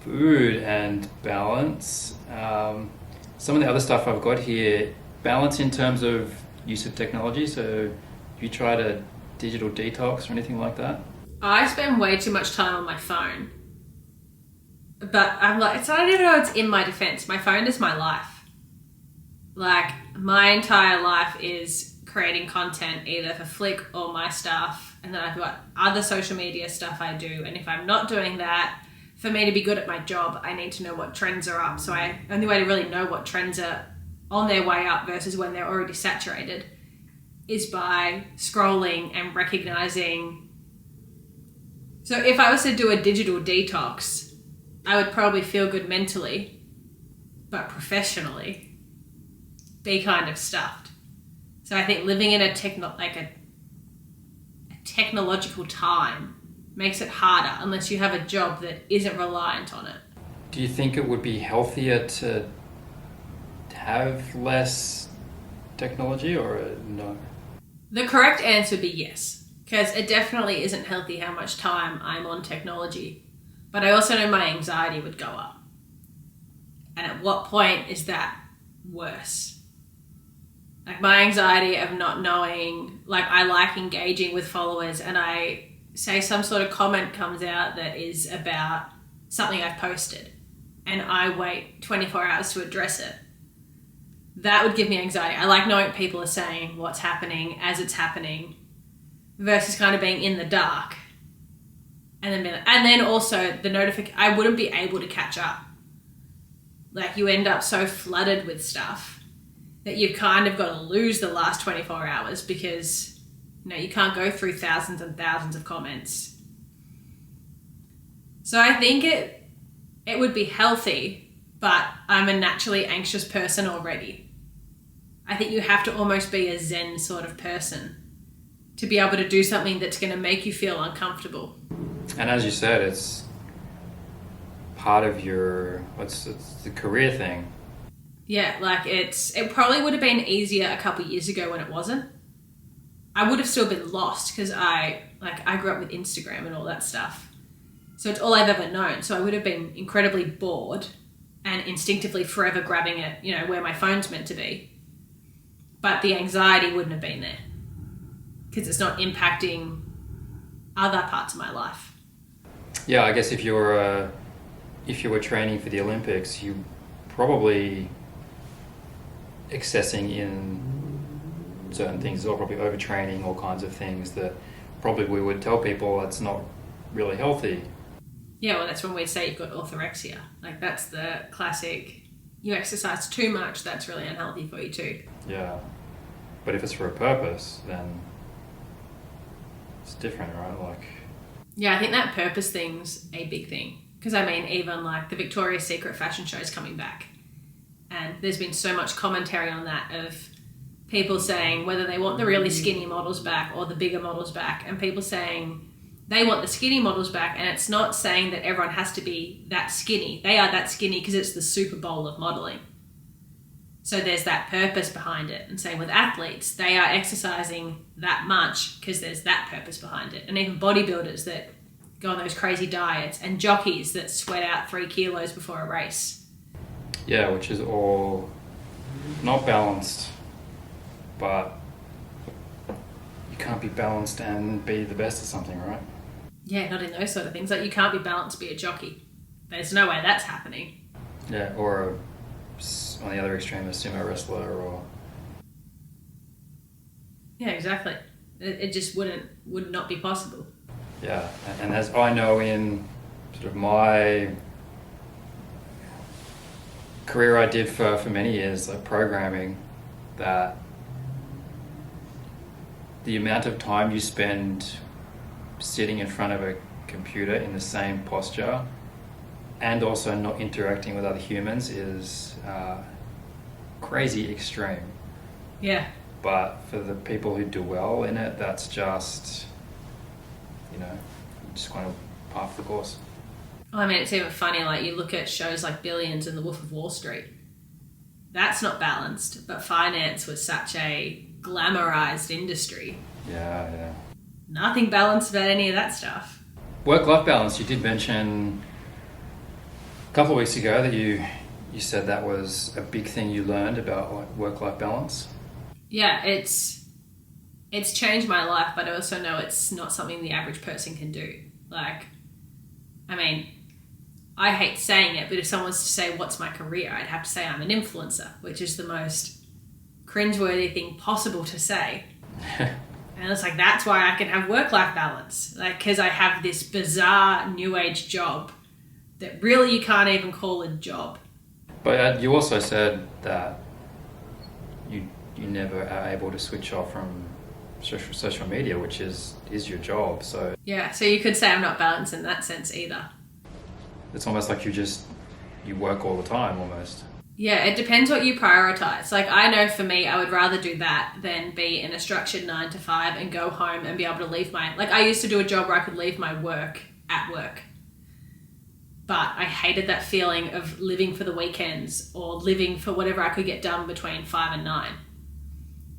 food and balance. Some of the other stuff I've got here, balance in terms of use of technology. So you tried a digital detox or anything like that? I spend way too much time on my phone. But I'm like, I don't even know it's in my defense. My phone is my life. Like, my entire life is creating content either for FLCK or my stuff. And then I've got other social media stuff I do. And if I'm not doing that, for me to be good at my job, I need to know what trends are up. So only way to really know what trends are on their way up versus when they're already saturated is by scrolling and recognizing. So if I was to do a digital detox, I would probably feel good mentally, but professionally be kind of stuffed. So I think living in a technological time makes it harder unless you have a job that isn't reliant on it. Do you think it would be healthier to have less technology or no? The correct answer would be yes, because it definitely isn't healthy how much time I'm on technology. But I also know my anxiety would go up. And at what point is that worse? Like my anxiety of not knowing, like I like engaging with followers and I say some sort of comment comes out that is about something I've posted and I wait 24 hours to address it. That would give me anxiety. I like knowing what people are saying, what's happening as it's happening, versus kind of being in the dark. And then also the I wouldn't be able to catch up. Like you end up so flooded with stuff that you've kind of got to lose the last 24 hours because, you can't go through thousands and thousands of comments. So I think it would be healthy, but I'm a naturally anxious person already. I think you have to almost be a Zen sort of person to be able to do something that's going to make you feel uncomfortable. And as you said, it's part of it's the career thing. Yeah, like it probably would have been easier a couple of years ago when it wasn't. I would have still been lost because I grew up with Instagram and all that stuff. So it's all I've ever known. So I would have been incredibly bored and instinctively forever grabbing it, where my phone's meant to be. But the anxiety wouldn't have been there because it's not impacting other parts of my life. Yeah, I guess if you were training for the Olympics, you probably excessing in certain things or probably overtraining, all kinds of things that probably we would tell people that's not really healthy. Yeah, well, that's when we'd say you've got orthorexia. Like that's the classic, you exercise too much, that's really unhealthy for you too. Yeah, but if it's for a purpose, then it's different, right? Yeah, I think that purpose thing's a big thing. Because even like the Victoria's Secret fashion show is coming back. And there's been so much commentary on that of people saying whether they want the really skinny models back or the bigger models back. And people saying they want the skinny models back. And it's not saying that everyone has to be that skinny. They are that skinny because it's the Super Bowl of modeling. So there's that purpose behind it. And same with athletes. They are exercising that much because there's that purpose behind it. And even bodybuilders that go on those crazy diets, and jockeys that sweat out 3 kilos before a race. Yeah, which is all not balanced, but you can't be balanced and be the best at something, right? Yeah, not in those sort of things. Like you can't be balanced, be a jockey. There's no way that's happening. Yeah, or on the other extreme, a sumo wrestler or... Yeah, exactly. It just would not be possible. Yeah, and as I know in sort of my career I did for many years, like programming, that the amount of time you spend sitting in front of a computer in the same posture and also not interacting with other humans is crazy extreme. Yeah. But for the people who do well in it, that's just... just kind of par for the course. It's even funny, like you look at shows like Billions and The Wolf of Wall Street. That's not balanced, but finance was such a glamorized industry. Yeah. Nothing balanced about any of that stuff. Work-life balance, you did mention a couple of weeks ago that you said that was a big thing you learned about work-life balance. Yeah, it's changed my life, but I also know it's not something the average person can do. I hate saying it, but if someone was to say, what's my career? I'd have to say I'm an influencer, which is the most cringeworthy thing possible to say. And it's like, that's why I can have work-life balance. Because I have this bizarre new age job that really you can't even call a job. But you also said that you never are able to switch off from social media, which is your job. So yeah, so you could say I'm not balanced in that sense either. It's almost like you work all the time almost. Yeah, it depends what you prioritize. I know for me, I would rather do that than be in a structured 9 to 5 and go home and be able to leave I used to do a job where I could leave my work at work. But I hated that feeling of living for the weekends or living for whatever I could get done between 5 and 9.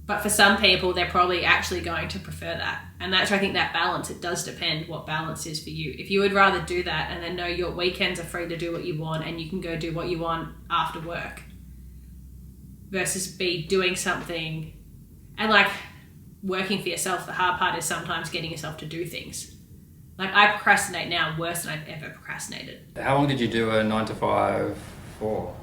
But for some people, they're probably actually going to prefer that. And that's where I think that balance, it does depend what balance is for you. If you would rather do that and then know your weekends are free to do what you want and you can go do what you want after work versus be doing something and working for yourself, the hard part is sometimes getting yourself to do things. I procrastinate now worse than I've ever procrastinated. How long did you do a 9 to 5 for?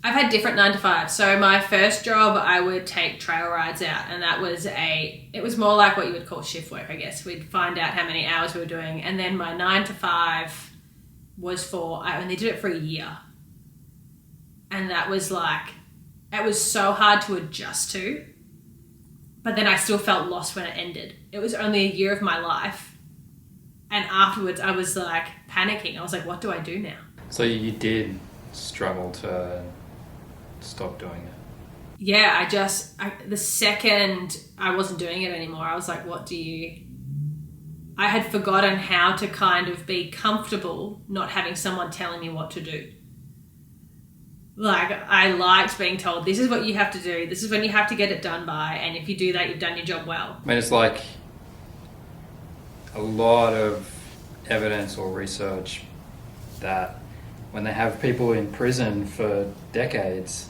I've had different 9 to 5. So my first job, I would take trail rides out, and that was it was more like what you would call shift work, I guess. We'd find out how many hours we were doing, and then my 9 to 5 was I only did it for a year. And that was like, it was so hard to adjust to. But then I still felt lost when it ended. It was only a year of my life. And afterwards I was like panicking. I was like, what do I do now? So you did struggle to stop doing it? Yeah, the second I wasn't doing it anymore, I was like, I had forgotten how to kind of be comfortable not having someone telling me what to do. Like, I liked being told, this is what you have to do, this is when you have to get it done by, and if you do that, you've done your job well. I mean, it's like a lot of evidence or research that when they have people in prison for decades,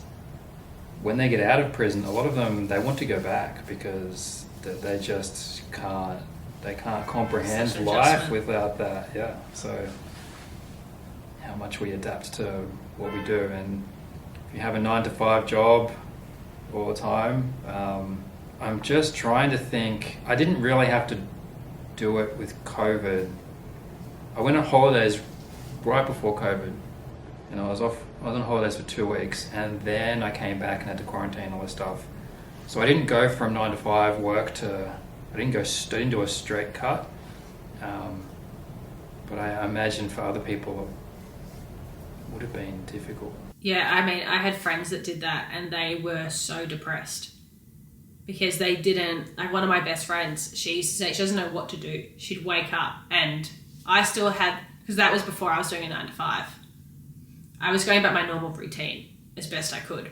when they get out of prison, a lot of them, they want to go back because they just can't comprehend life without that. Yeah. So how much we adapt to what we do. And if you have a 9-to-5 job all the time, I'm just trying to think. I didn't really have to do it with COVID. I went on holidays right before COVID. And I was on holidays for 2 weeks, and then I came back and had to quarantine all this stuff. So I didn't go from 9-to-5 work I didn't do a straight cut. But I imagine for other people it would have been difficult. Yeah, I mean, I had friends that did that and they were so depressed because they didn't, like one of my best friends, she used to say she doesn't know what to do. She'd wake up and I still had, because that was before I was doing a 9-to-5. I was going about my normal routine as best I could.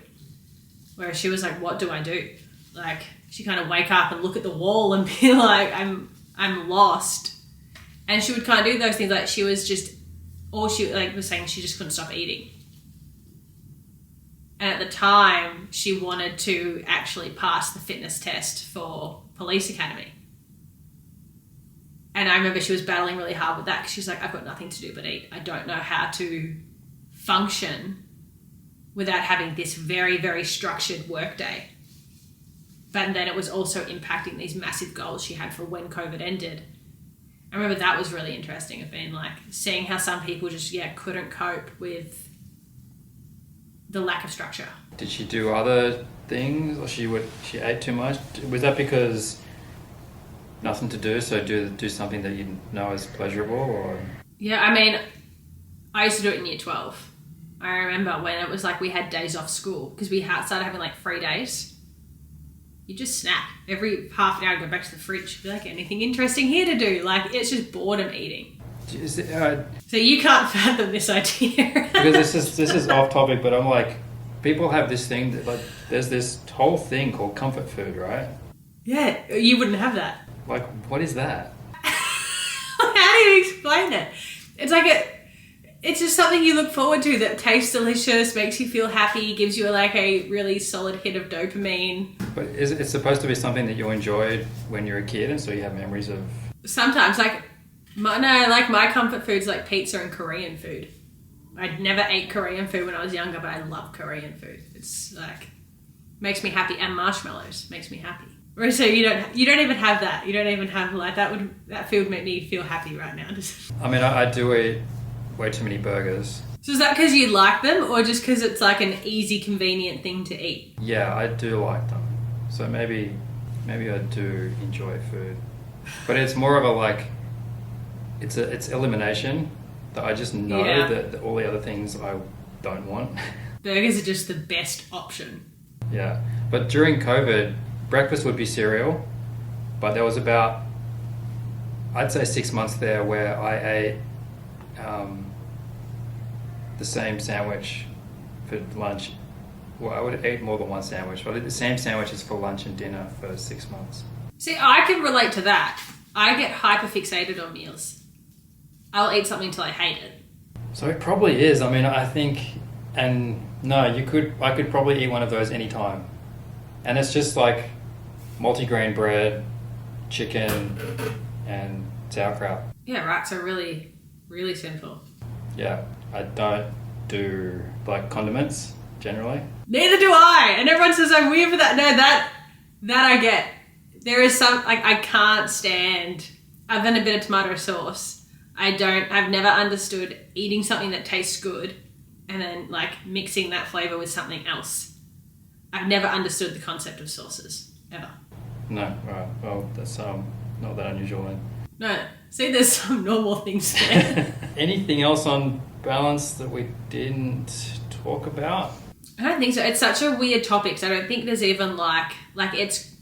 Whereas she was like, what do I do? Like, she kind of wake up and look at the wall and be like, I'm lost. And she would kind of do those things. Like, she was just, she was saying she just couldn't stop eating. And at the time, she wanted to actually pass the fitness test for police academy. And I remember she was battling really hard with that because she was like, I've got nothing to do but eat. I don't know how to function without having this very, very structured work day. But then it was also impacting these massive goals she had for when COVID ended. I remember that was really interesting of being like, seeing how some people just, couldn't cope with the lack of structure. Did she do other things, or she ate too much? Was that because nothing to do, so do something that you know is pleasurable, or? Yeah, I mean, I used to do it in year 12. I remember when it was like we had days off school because we started having like 3 days. You just snack. Every half an hour, go back to the fridge. Be like, anything interesting here to do? Like, it's just boredom eating. So you can't fathom this idea. Because this is off topic, but I'm like, people have this thing that like, there's this whole thing called comfort food, right? Yeah, you wouldn't have that. Like, what is that? How do you explain it? It's like it's just something you look forward to that tastes delicious, makes you feel happy, gives you like a really solid hit of dopamine. But is it supposed to be something that you enjoyed when you were a kid, and so you have memories of? Sometimes, my comfort food's like pizza and Korean food. I'd never ate Korean food when I was younger, but I love Korean food. It's like makes me happy, and marshmallows makes me happy. Whereas so you don't even have that. You don't even have like that food would make me feel happy right now. I mean, I do eat way too many burgers. So is that because you like them, or just because it's like an easy, convenient thing to eat? Yeah, I do like them. So maybe I do enjoy food, but it's more of a like, it's elimination that I just know that all the other things I don't want. Burgers are just the best option. Yeah, but during COVID, breakfast would be cereal, but there was about, I'd say 6 months there where I ate the same sandwich for lunch. Well, I would eat more than one sandwich, but I did the same sandwiches for lunch and dinner for 6 months. See, I can relate to that. I get hyper fixated on meals. I'll eat something till I hate it. So it probably is. I mean, I think, and no, I could probably eat one of those anytime. And it's just like multigrain bread, chicken, and sauerkraut. Yeah, right. So really, really simple. Yeah, I don't do like condiments generally. Neither do I. And everyone says I'm weird for that. No, that I get. There is some, like, I can't stand, other than a bit of tomato sauce, I've never understood eating something that tastes good and then like mixing that flavor with something else. I've never understood the concept of sauces, ever. No, right. Well, that's not that unusual then. No, see, there's some normal things there. Anything else on balance that we didn't talk about? I don't think so. It's such a weird topic, so I don't think there's even like it's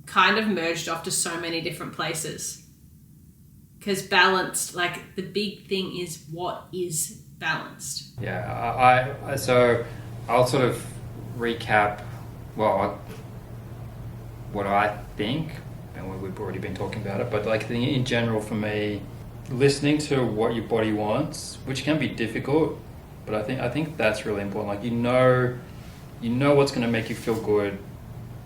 kind of merged off to so many different places. Because balanced, like the big thing is what is balanced. Yeah, so I'll sort of recap, well, what I think, and we've already been talking about it, but like in general for me, listening to what your body wants, which can be difficult, but I think that's really important. Like you know what's going to make you feel good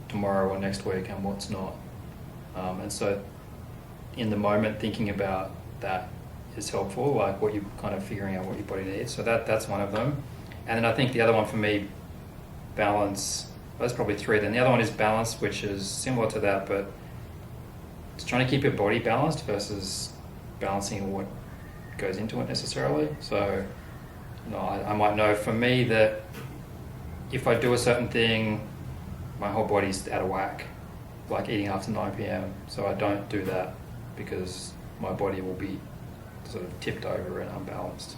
tomorrow or next week and what's not. And so in the moment thinking about that is helpful, like what you kind of figuring out what your body needs. So that's one of them. And then I think the other one for me, balance, there's probably three. Then the other one is balance, which is similar to that, but it's trying to keep your body balanced versus balancing what goes into it necessarily. So I might know for me that if I do a certain thing, my whole body's out of whack, like eating after 9 p.m. So I don't do that because my body will be sort of tipped over and unbalanced.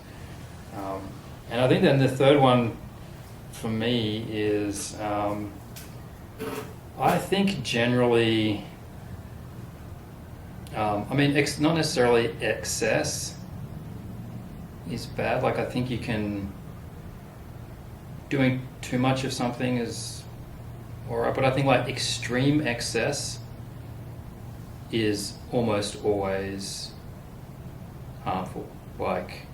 And I think then the third one for me is, I think generally, not necessarily excess is bad. Like I think doing too much of something is alright, but I think like extreme excess is almost always harmful. Like,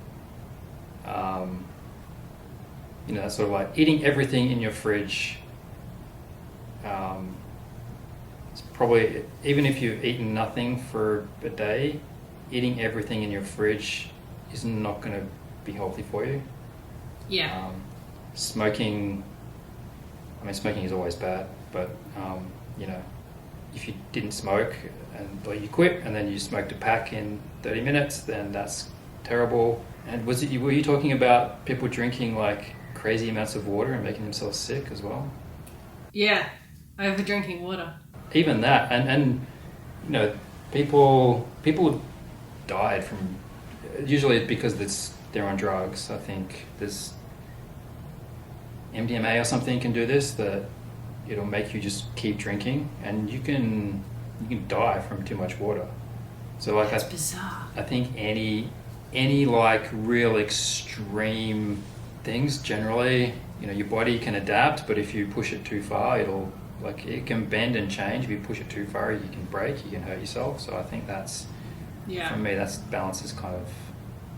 that's sort of like eating everything in your fridge. It's probably, even if you've eaten nothing for a day, eating everything in your fridge is not going to be healthy for you. Yeah. Smoking is always bad, but if you didn't smoke or you quit and then you smoked a pack in 30 minutes, then that's terrible. And were you talking about people drinking like crazy amounts of water and making themselves sick as well? Yeah, over drinking water. Even that, and people died from, usually because they're on drugs. I think there's MDMA or something can do this, that it'll make you just keep drinking, and you can die from too much water. So like that's bizarre. I think any like real extreme things, generally, your body can adapt, but if you push it too far, it can bend and change. If you push it too far, you can break, you can hurt yourself. So I think for me, that's balance is kind of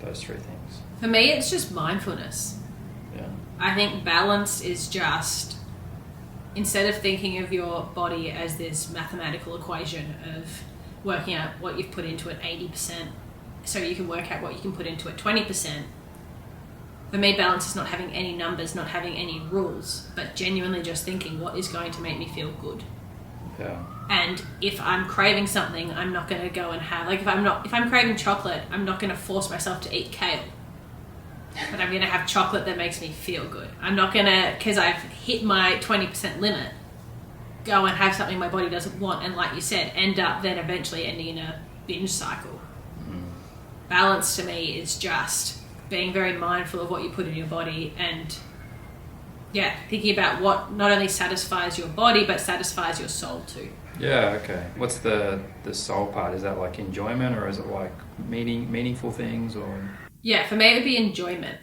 those three things. For me, it's just mindfulness. Yeah. I think balance is just, instead of thinking of your body as this mathematical equation of working out what you've put into it 80%, so you can work out what you can put into it 20%. For me, balance is not having any numbers, not having any rules, but genuinely just thinking what is going to make me feel good. Yeah. And if I'm craving something, I'm not going to go and have, like if I'm craving chocolate, I'm not going to force myself to eat kale. But I'm going to have chocolate that makes me feel good. I'm not going to, because I've hit my 20% limit, go and have something my body doesn't want, and like you said, end up then eventually ending in a binge cycle. Balance to me is just being very mindful of what you put in your body, and thinking about what not only satisfies your body but satisfies your soul too. Yeah, okay. What's the soul part? Is that like enjoyment, or is it like meaningful things, or? Yeah, for me it would be enjoyment.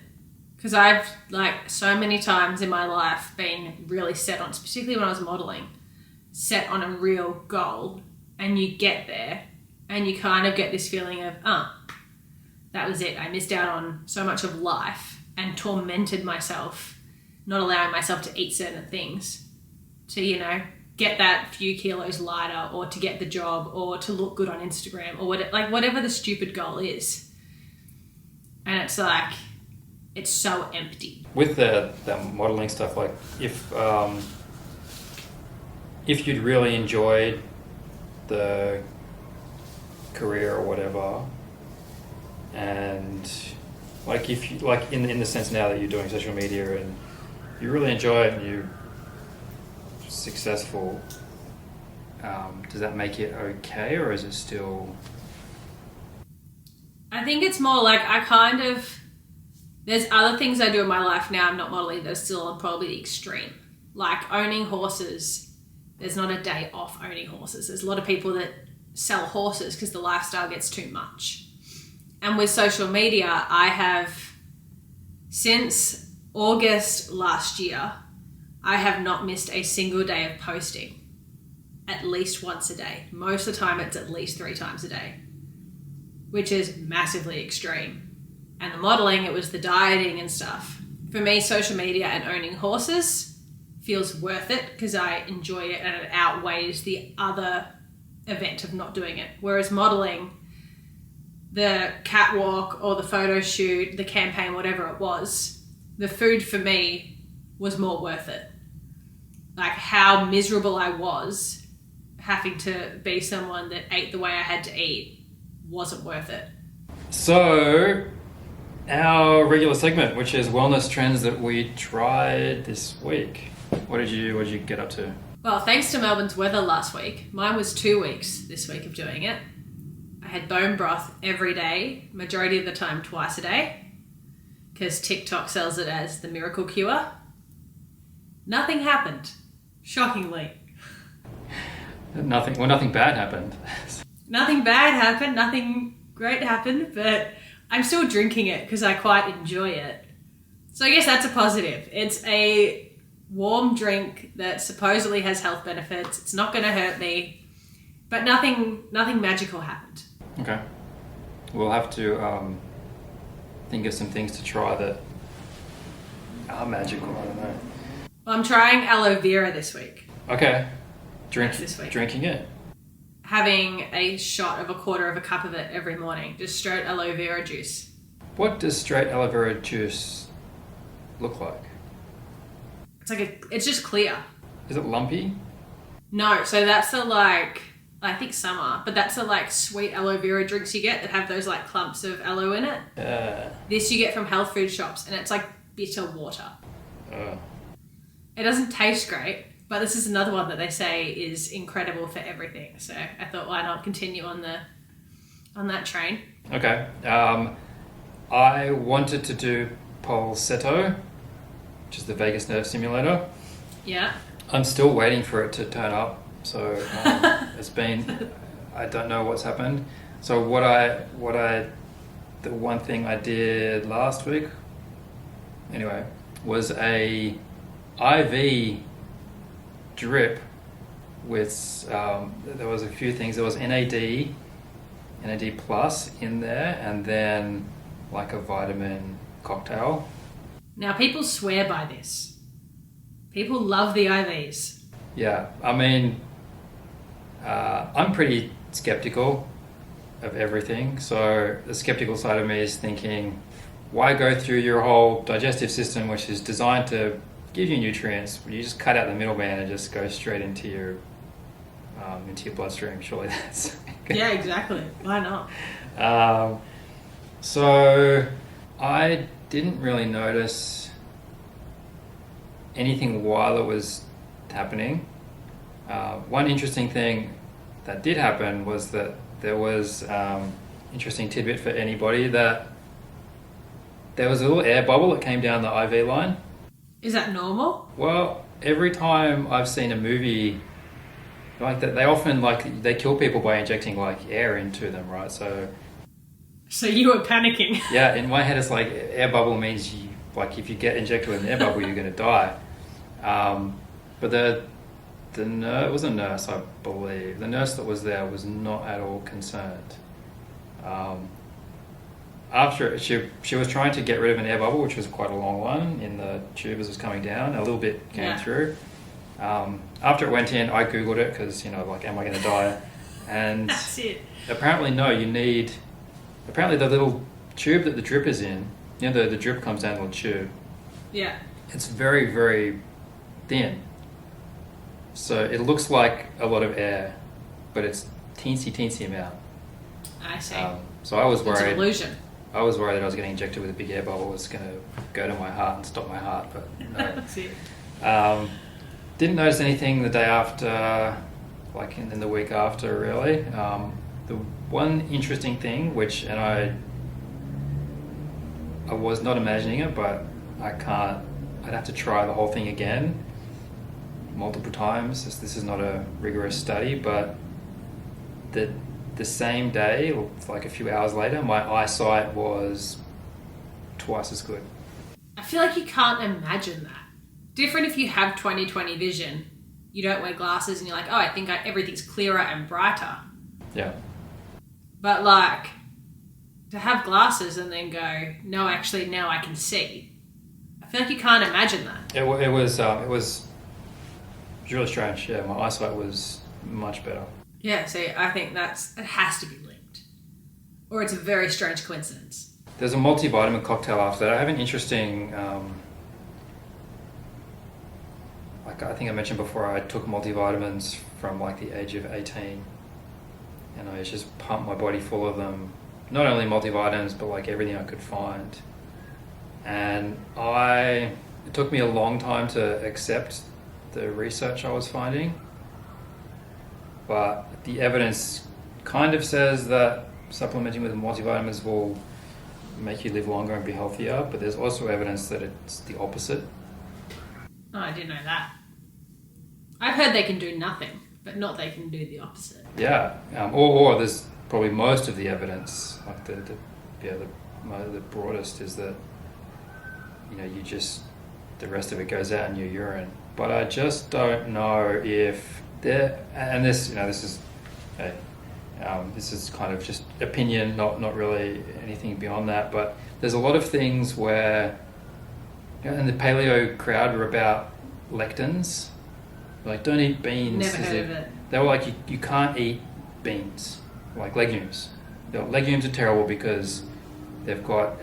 Because I've like so many times in my life been really set on, specifically when I was modelling, set on a real goal, and you get there and you kind of get this feeling of, that was it. I missed out on so much of life and tormented myself, not allowing myself to eat certain things to, get that few kilos lighter, or to get the job, or to look good on Instagram, or whatever the stupid goal is. And it's like, it's so empty. With the modelling stuff, like if you'd really enjoyed the career or whatever, and Like if you, like in the sense now that you're doing social media and you really enjoy it and you're successful, does that make it okay, or is it still? I think it's more like there's other things I do in my life now, I'm not modeling, that are still on probably the extreme. Like owning horses, there's not a day off owning horses. There's a lot of people that sell horses because the lifestyle gets too much. And with social media, I have, since August last year, I have not missed a single day of posting. At least once a day. Most of the time it's at least 3 times a day, which is massively extreme. And the modeling, it was the dieting and stuff. For me, social media and owning horses feels worth it because I enjoy it and it outweighs the other event of not doing it. Whereas modeling, the catwalk or the photo shoot, the campaign, whatever it was, the food for me was more worth it. Like how miserable I was having to be someone that ate the way I had to eat wasn't worth it. So, our regular segment, which is wellness trends that we tried this week. What did you get up to? Well, thanks to Melbourne's weather last week, mine was 2 weeks this week of doing it. I had bone broth every day, majority of the time twice a day, because TikTok sells it as the miracle cure. Nothing happened, shockingly. Nothing bad happened. Nothing bad happened, nothing great happened, but I'm still drinking it because I quite enjoy it. So I guess that's a positive. It's a warm drink that supposedly has health benefits. It's not going to hurt me, but nothing magical happened. Okay. We'll have to think of some things to try that are magical. I don't know. Well, I'm trying aloe vera this week. Okay. This week. Drinking it. Having a shot of 1/4 cup of it every morning. Just straight aloe vera juice. What does straight aloe vera juice look like? It's just clear. Is it lumpy? No, so that's I think summer, but that's the sweet aloe vera drinks you get that have those clumps of aloe in it. Yeah. This you get from health food shops and it's like bitter water. It doesn't taste great, but this is another one that they say is incredible for everything. So I thought, why not continue on that train? Okay. I wanted to do Pulsetto, which is the vagus nerve stimulator. Yeah. I'm still waiting for it to turn up. So I don't know what's happened. So the one thing I did last week, anyway, was a IV drip with, there was a few things. There was NAD plus in there, and then a vitamin cocktail. Now people swear by this. People love the IVs. Yeah, I mean, I'm pretty skeptical of everything. So the skeptical side of me is thinking, why go through your whole digestive system, which is designed to give you nutrients? You just cut out the middleman and just go straight into your bloodstream. Surely that's yeah, exactly. Why not? So I didn't really notice anything while it was happening. One interesting thing that did happen was that there was interesting tidbit for anybody, that there was a little air bubble that came down the IV line. Is that normal? Well, every time I've seen a movie like that, they often they kill people by injecting air into them, right? So you were panicking. Yeah, in my head it's air bubble means you, if you get injected with an air bubble, you're going to die. But it was a nurse, I believe. The nurse that was there was not at all concerned. After she was trying to get rid of an air bubble, which was quite a long one in the tube as it was coming down. A little bit came through. After it went in, I googled it because am I going to die? And that's it. Apparently no, apparently the little tube that the drip is in, the drip comes down the tube. Yeah. It's very, very thin. So it looks like a lot of air, but it's teensy amount. I see. So I was worried. It's an illusion. I was worried that I was getting injected with a big air bubble. It was going to go to my heart and stop my heart, but no. That's it. Didn't notice anything the day after, like in the week after, really. The one interesting thing, I was not imagining it, but I'd have to try the whole thing again multiple times. This is not a rigorous study, but the same day, or like a few hours later, my eyesight was twice as good. I feel like you can't imagine that. Different if you have 20/20 vision, you don't wear glasses and you're like, oh, I think everything's clearer and brighter. Yeah. But like, to have glasses and then go, no, actually now I can see. I feel like you can't imagine that. It was really strange. Yeah, my eyesight was much better. Yeah, see, I think it has to be linked. Or it's a very strange coincidence. There's a multivitamin cocktail after that. I have an interesting, like I think I mentioned before, I took multivitamins from like the age of 18. And I just pumped my body full of them. Not only multivitamins, but like everything I could find. And it took me a long time to accept the research I was finding. But the evidence kind of says that supplementing with multivitamins will make you live longer and be healthier, but there's also evidence that it's the opposite. Oh, I didn't know that. I've heard they can do nothing, but not they can do the opposite. Yeah, or there's probably most of the evidence, like the broadest is that, the rest of it goes out in your urine. But I just don't know if this is kind of just opinion, not really anything beyond that, but there's a lot of things where, in the paleo crowd were about lectins, like don't eat beans. Never heard of it. They were like, you can't eat beans, like legumes. Legumes are terrible because they've got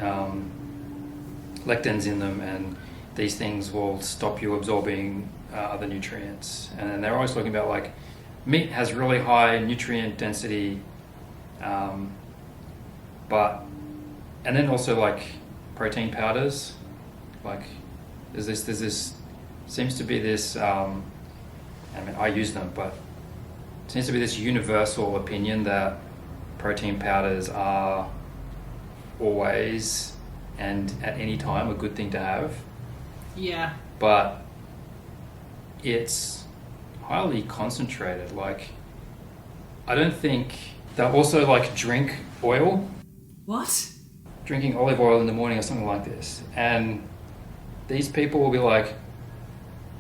lectins in them, and these things will stop you absorbing other nutrients. And then they're always talking about like meat has really high nutrient density, and then also like protein powders. Like there's this seems to be this. I use them, but it seems to be this universal opinion that protein powders are always and at any time a good thing to have. Yeah. But it's highly concentrated. Like, I don't think they'll also like drink oil. What? Drinking olive oil in the morning or something like this. And these people will be like,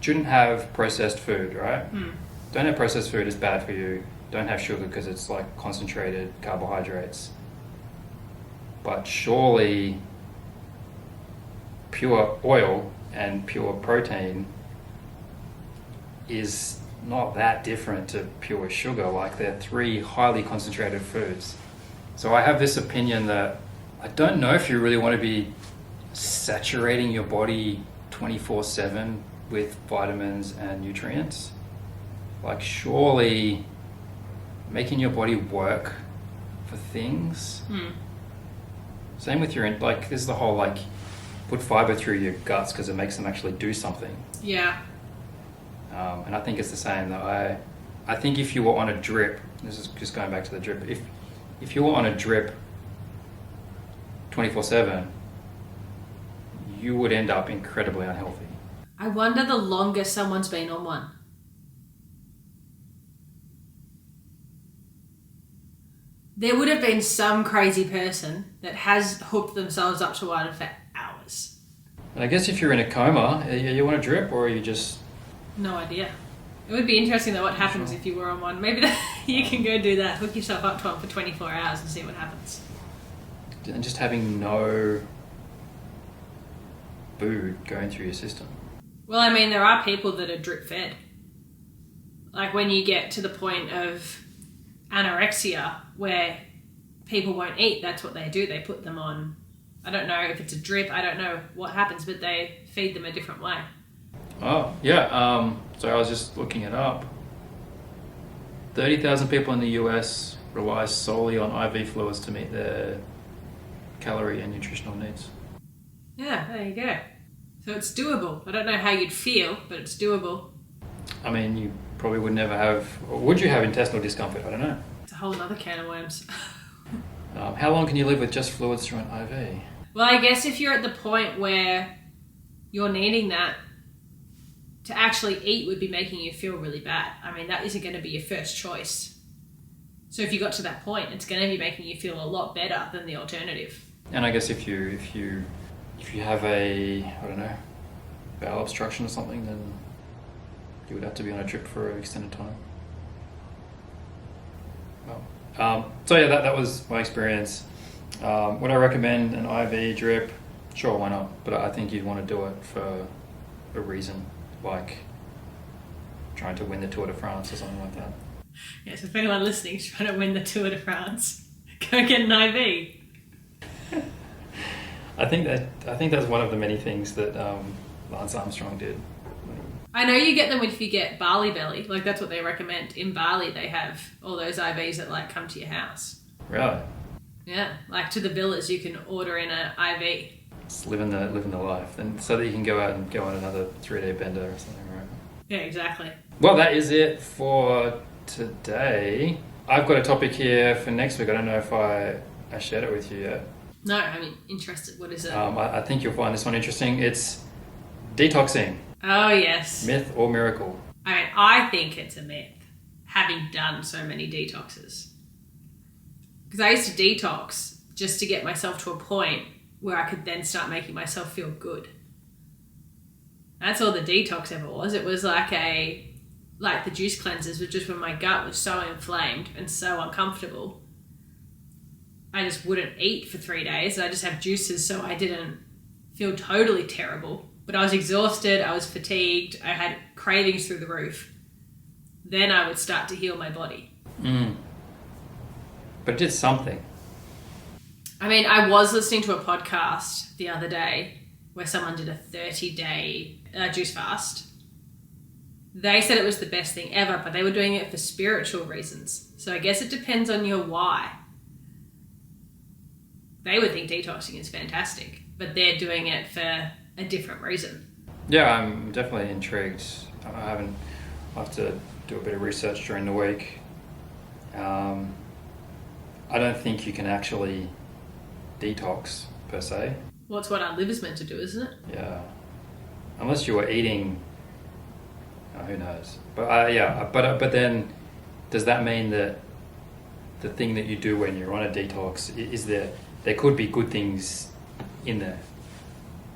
shouldn't have processed food, right? Don't have processed food, it's bad for you. Don't have sugar because it's like concentrated carbohydrates. But surely pure oil and pure protein is not that different to pure sugar. Like they're three highly concentrated foods. So I have this opinion that I don't know if you really want to be saturating your body 24/7 with vitamins and nutrients. Like surely making your body work for things. Same with this is the whole like put fiber through your guts because it makes them actually do something. Yeah. And I think it's the same. That I think if you were on a drip, this is just going back to the drip. If you were on a drip 24/7, you would end up incredibly unhealthy. I wonder the longest someone's been on one. There would have been some crazy person that has hooked themselves up to one for hours. And I guess if you're in a coma, you want a drip, or are you just... No idea. It would be interesting though what happens if you were on one. Maybe you can go do that, hook yourself up to one for 24 hours and see what happens. And just having no food going through your system. Well, I mean, there are people that are drip fed. Like when you get to the point of anorexia where people won't eat, that's what they do. They put them on, I don't know if it's a drip, I don't know what happens, but they feed them a different way. Oh, yeah. So I was just looking it up. 30,000 people in the US rely solely on IV fluids to meet their calorie and nutritional needs. Yeah, there you go. So it's doable. I don't know how you'd feel, but it's doable. I mean, you probably would never have, or would you have intestinal discomfort? I don't know. It's a whole other can of worms. How long can you live with just fluids through an IV? Well, I guess if you're at the point where you're needing that, to actually eat would be making you feel really bad. I mean, that isn't going to be your first choice. So if you got to that point, it's going to be making you feel a lot better than the alternative. And I guess if you have a, I don't know, bowel obstruction or something, then you would have to be on a drip for an extended time. Well, so yeah, that was my experience. Would I recommend an IV drip? Sure, why not? But I think you'd want to do it for a reason, like trying to win the Tour de France or something like that. Yeah, so if anyone listening is trying to win the Tour de France, go get an IV. I think that's one of the many things that Lance Armstrong did. I know you get them if you get Bali belly. Like, that's what they recommend. In Bali, they have all those IVs that, like, come to your house. Really? Yeah, like to the villas, you can order in an IV. It's living the life, and so that you can go out and go on another 3-day bender or something, right? Yeah, exactly. Well, that is it for today. I've got a topic here for next week. I don't know if I shared it with you yet. No, I mean, interested. What is it? I think you'll find this one interesting. It's detoxing. Oh, yes. Myth or miracle? I mean, I think it's a myth, having done so many detoxes. Because I used to detox just to get myself to a point where I could then start making myself feel good. That's all the detox ever was. It was like the juice cleansers was just when my gut was so inflamed and so uncomfortable. I just wouldn't eat for 3 days. I just have juices so I didn't feel totally terrible. But I was exhausted, I was fatigued, I had cravings through the roof. Then I would start to heal my body. But it did something. I mean, I was listening to a podcast the other day where someone did a 30-day juice fast. They said it was the best thing ever, but they were doing it for spiritual reasons. So I guess it depends on your why. They would think detoxing is fantastic, but they're doing it for a different reason. Yeah, I'm definitely intrigued. I'll have to do a bit of research during the week. I don't think you can actually detox per se. Well, it's what our liver's meant to do, isn't it? Yeah, unless you were eating. Who knows? But but then, does that mean that the thing that you do when you're on a detox is there could be good things in there,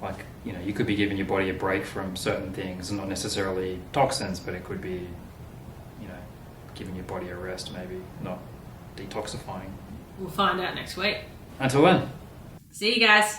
like, you know, you could be giving your body a break from certain things, not necessarily toxins, but it could be, you know, giving your body a rest, maybe not detoxifying. We'll find out next week. Until then. See you guys.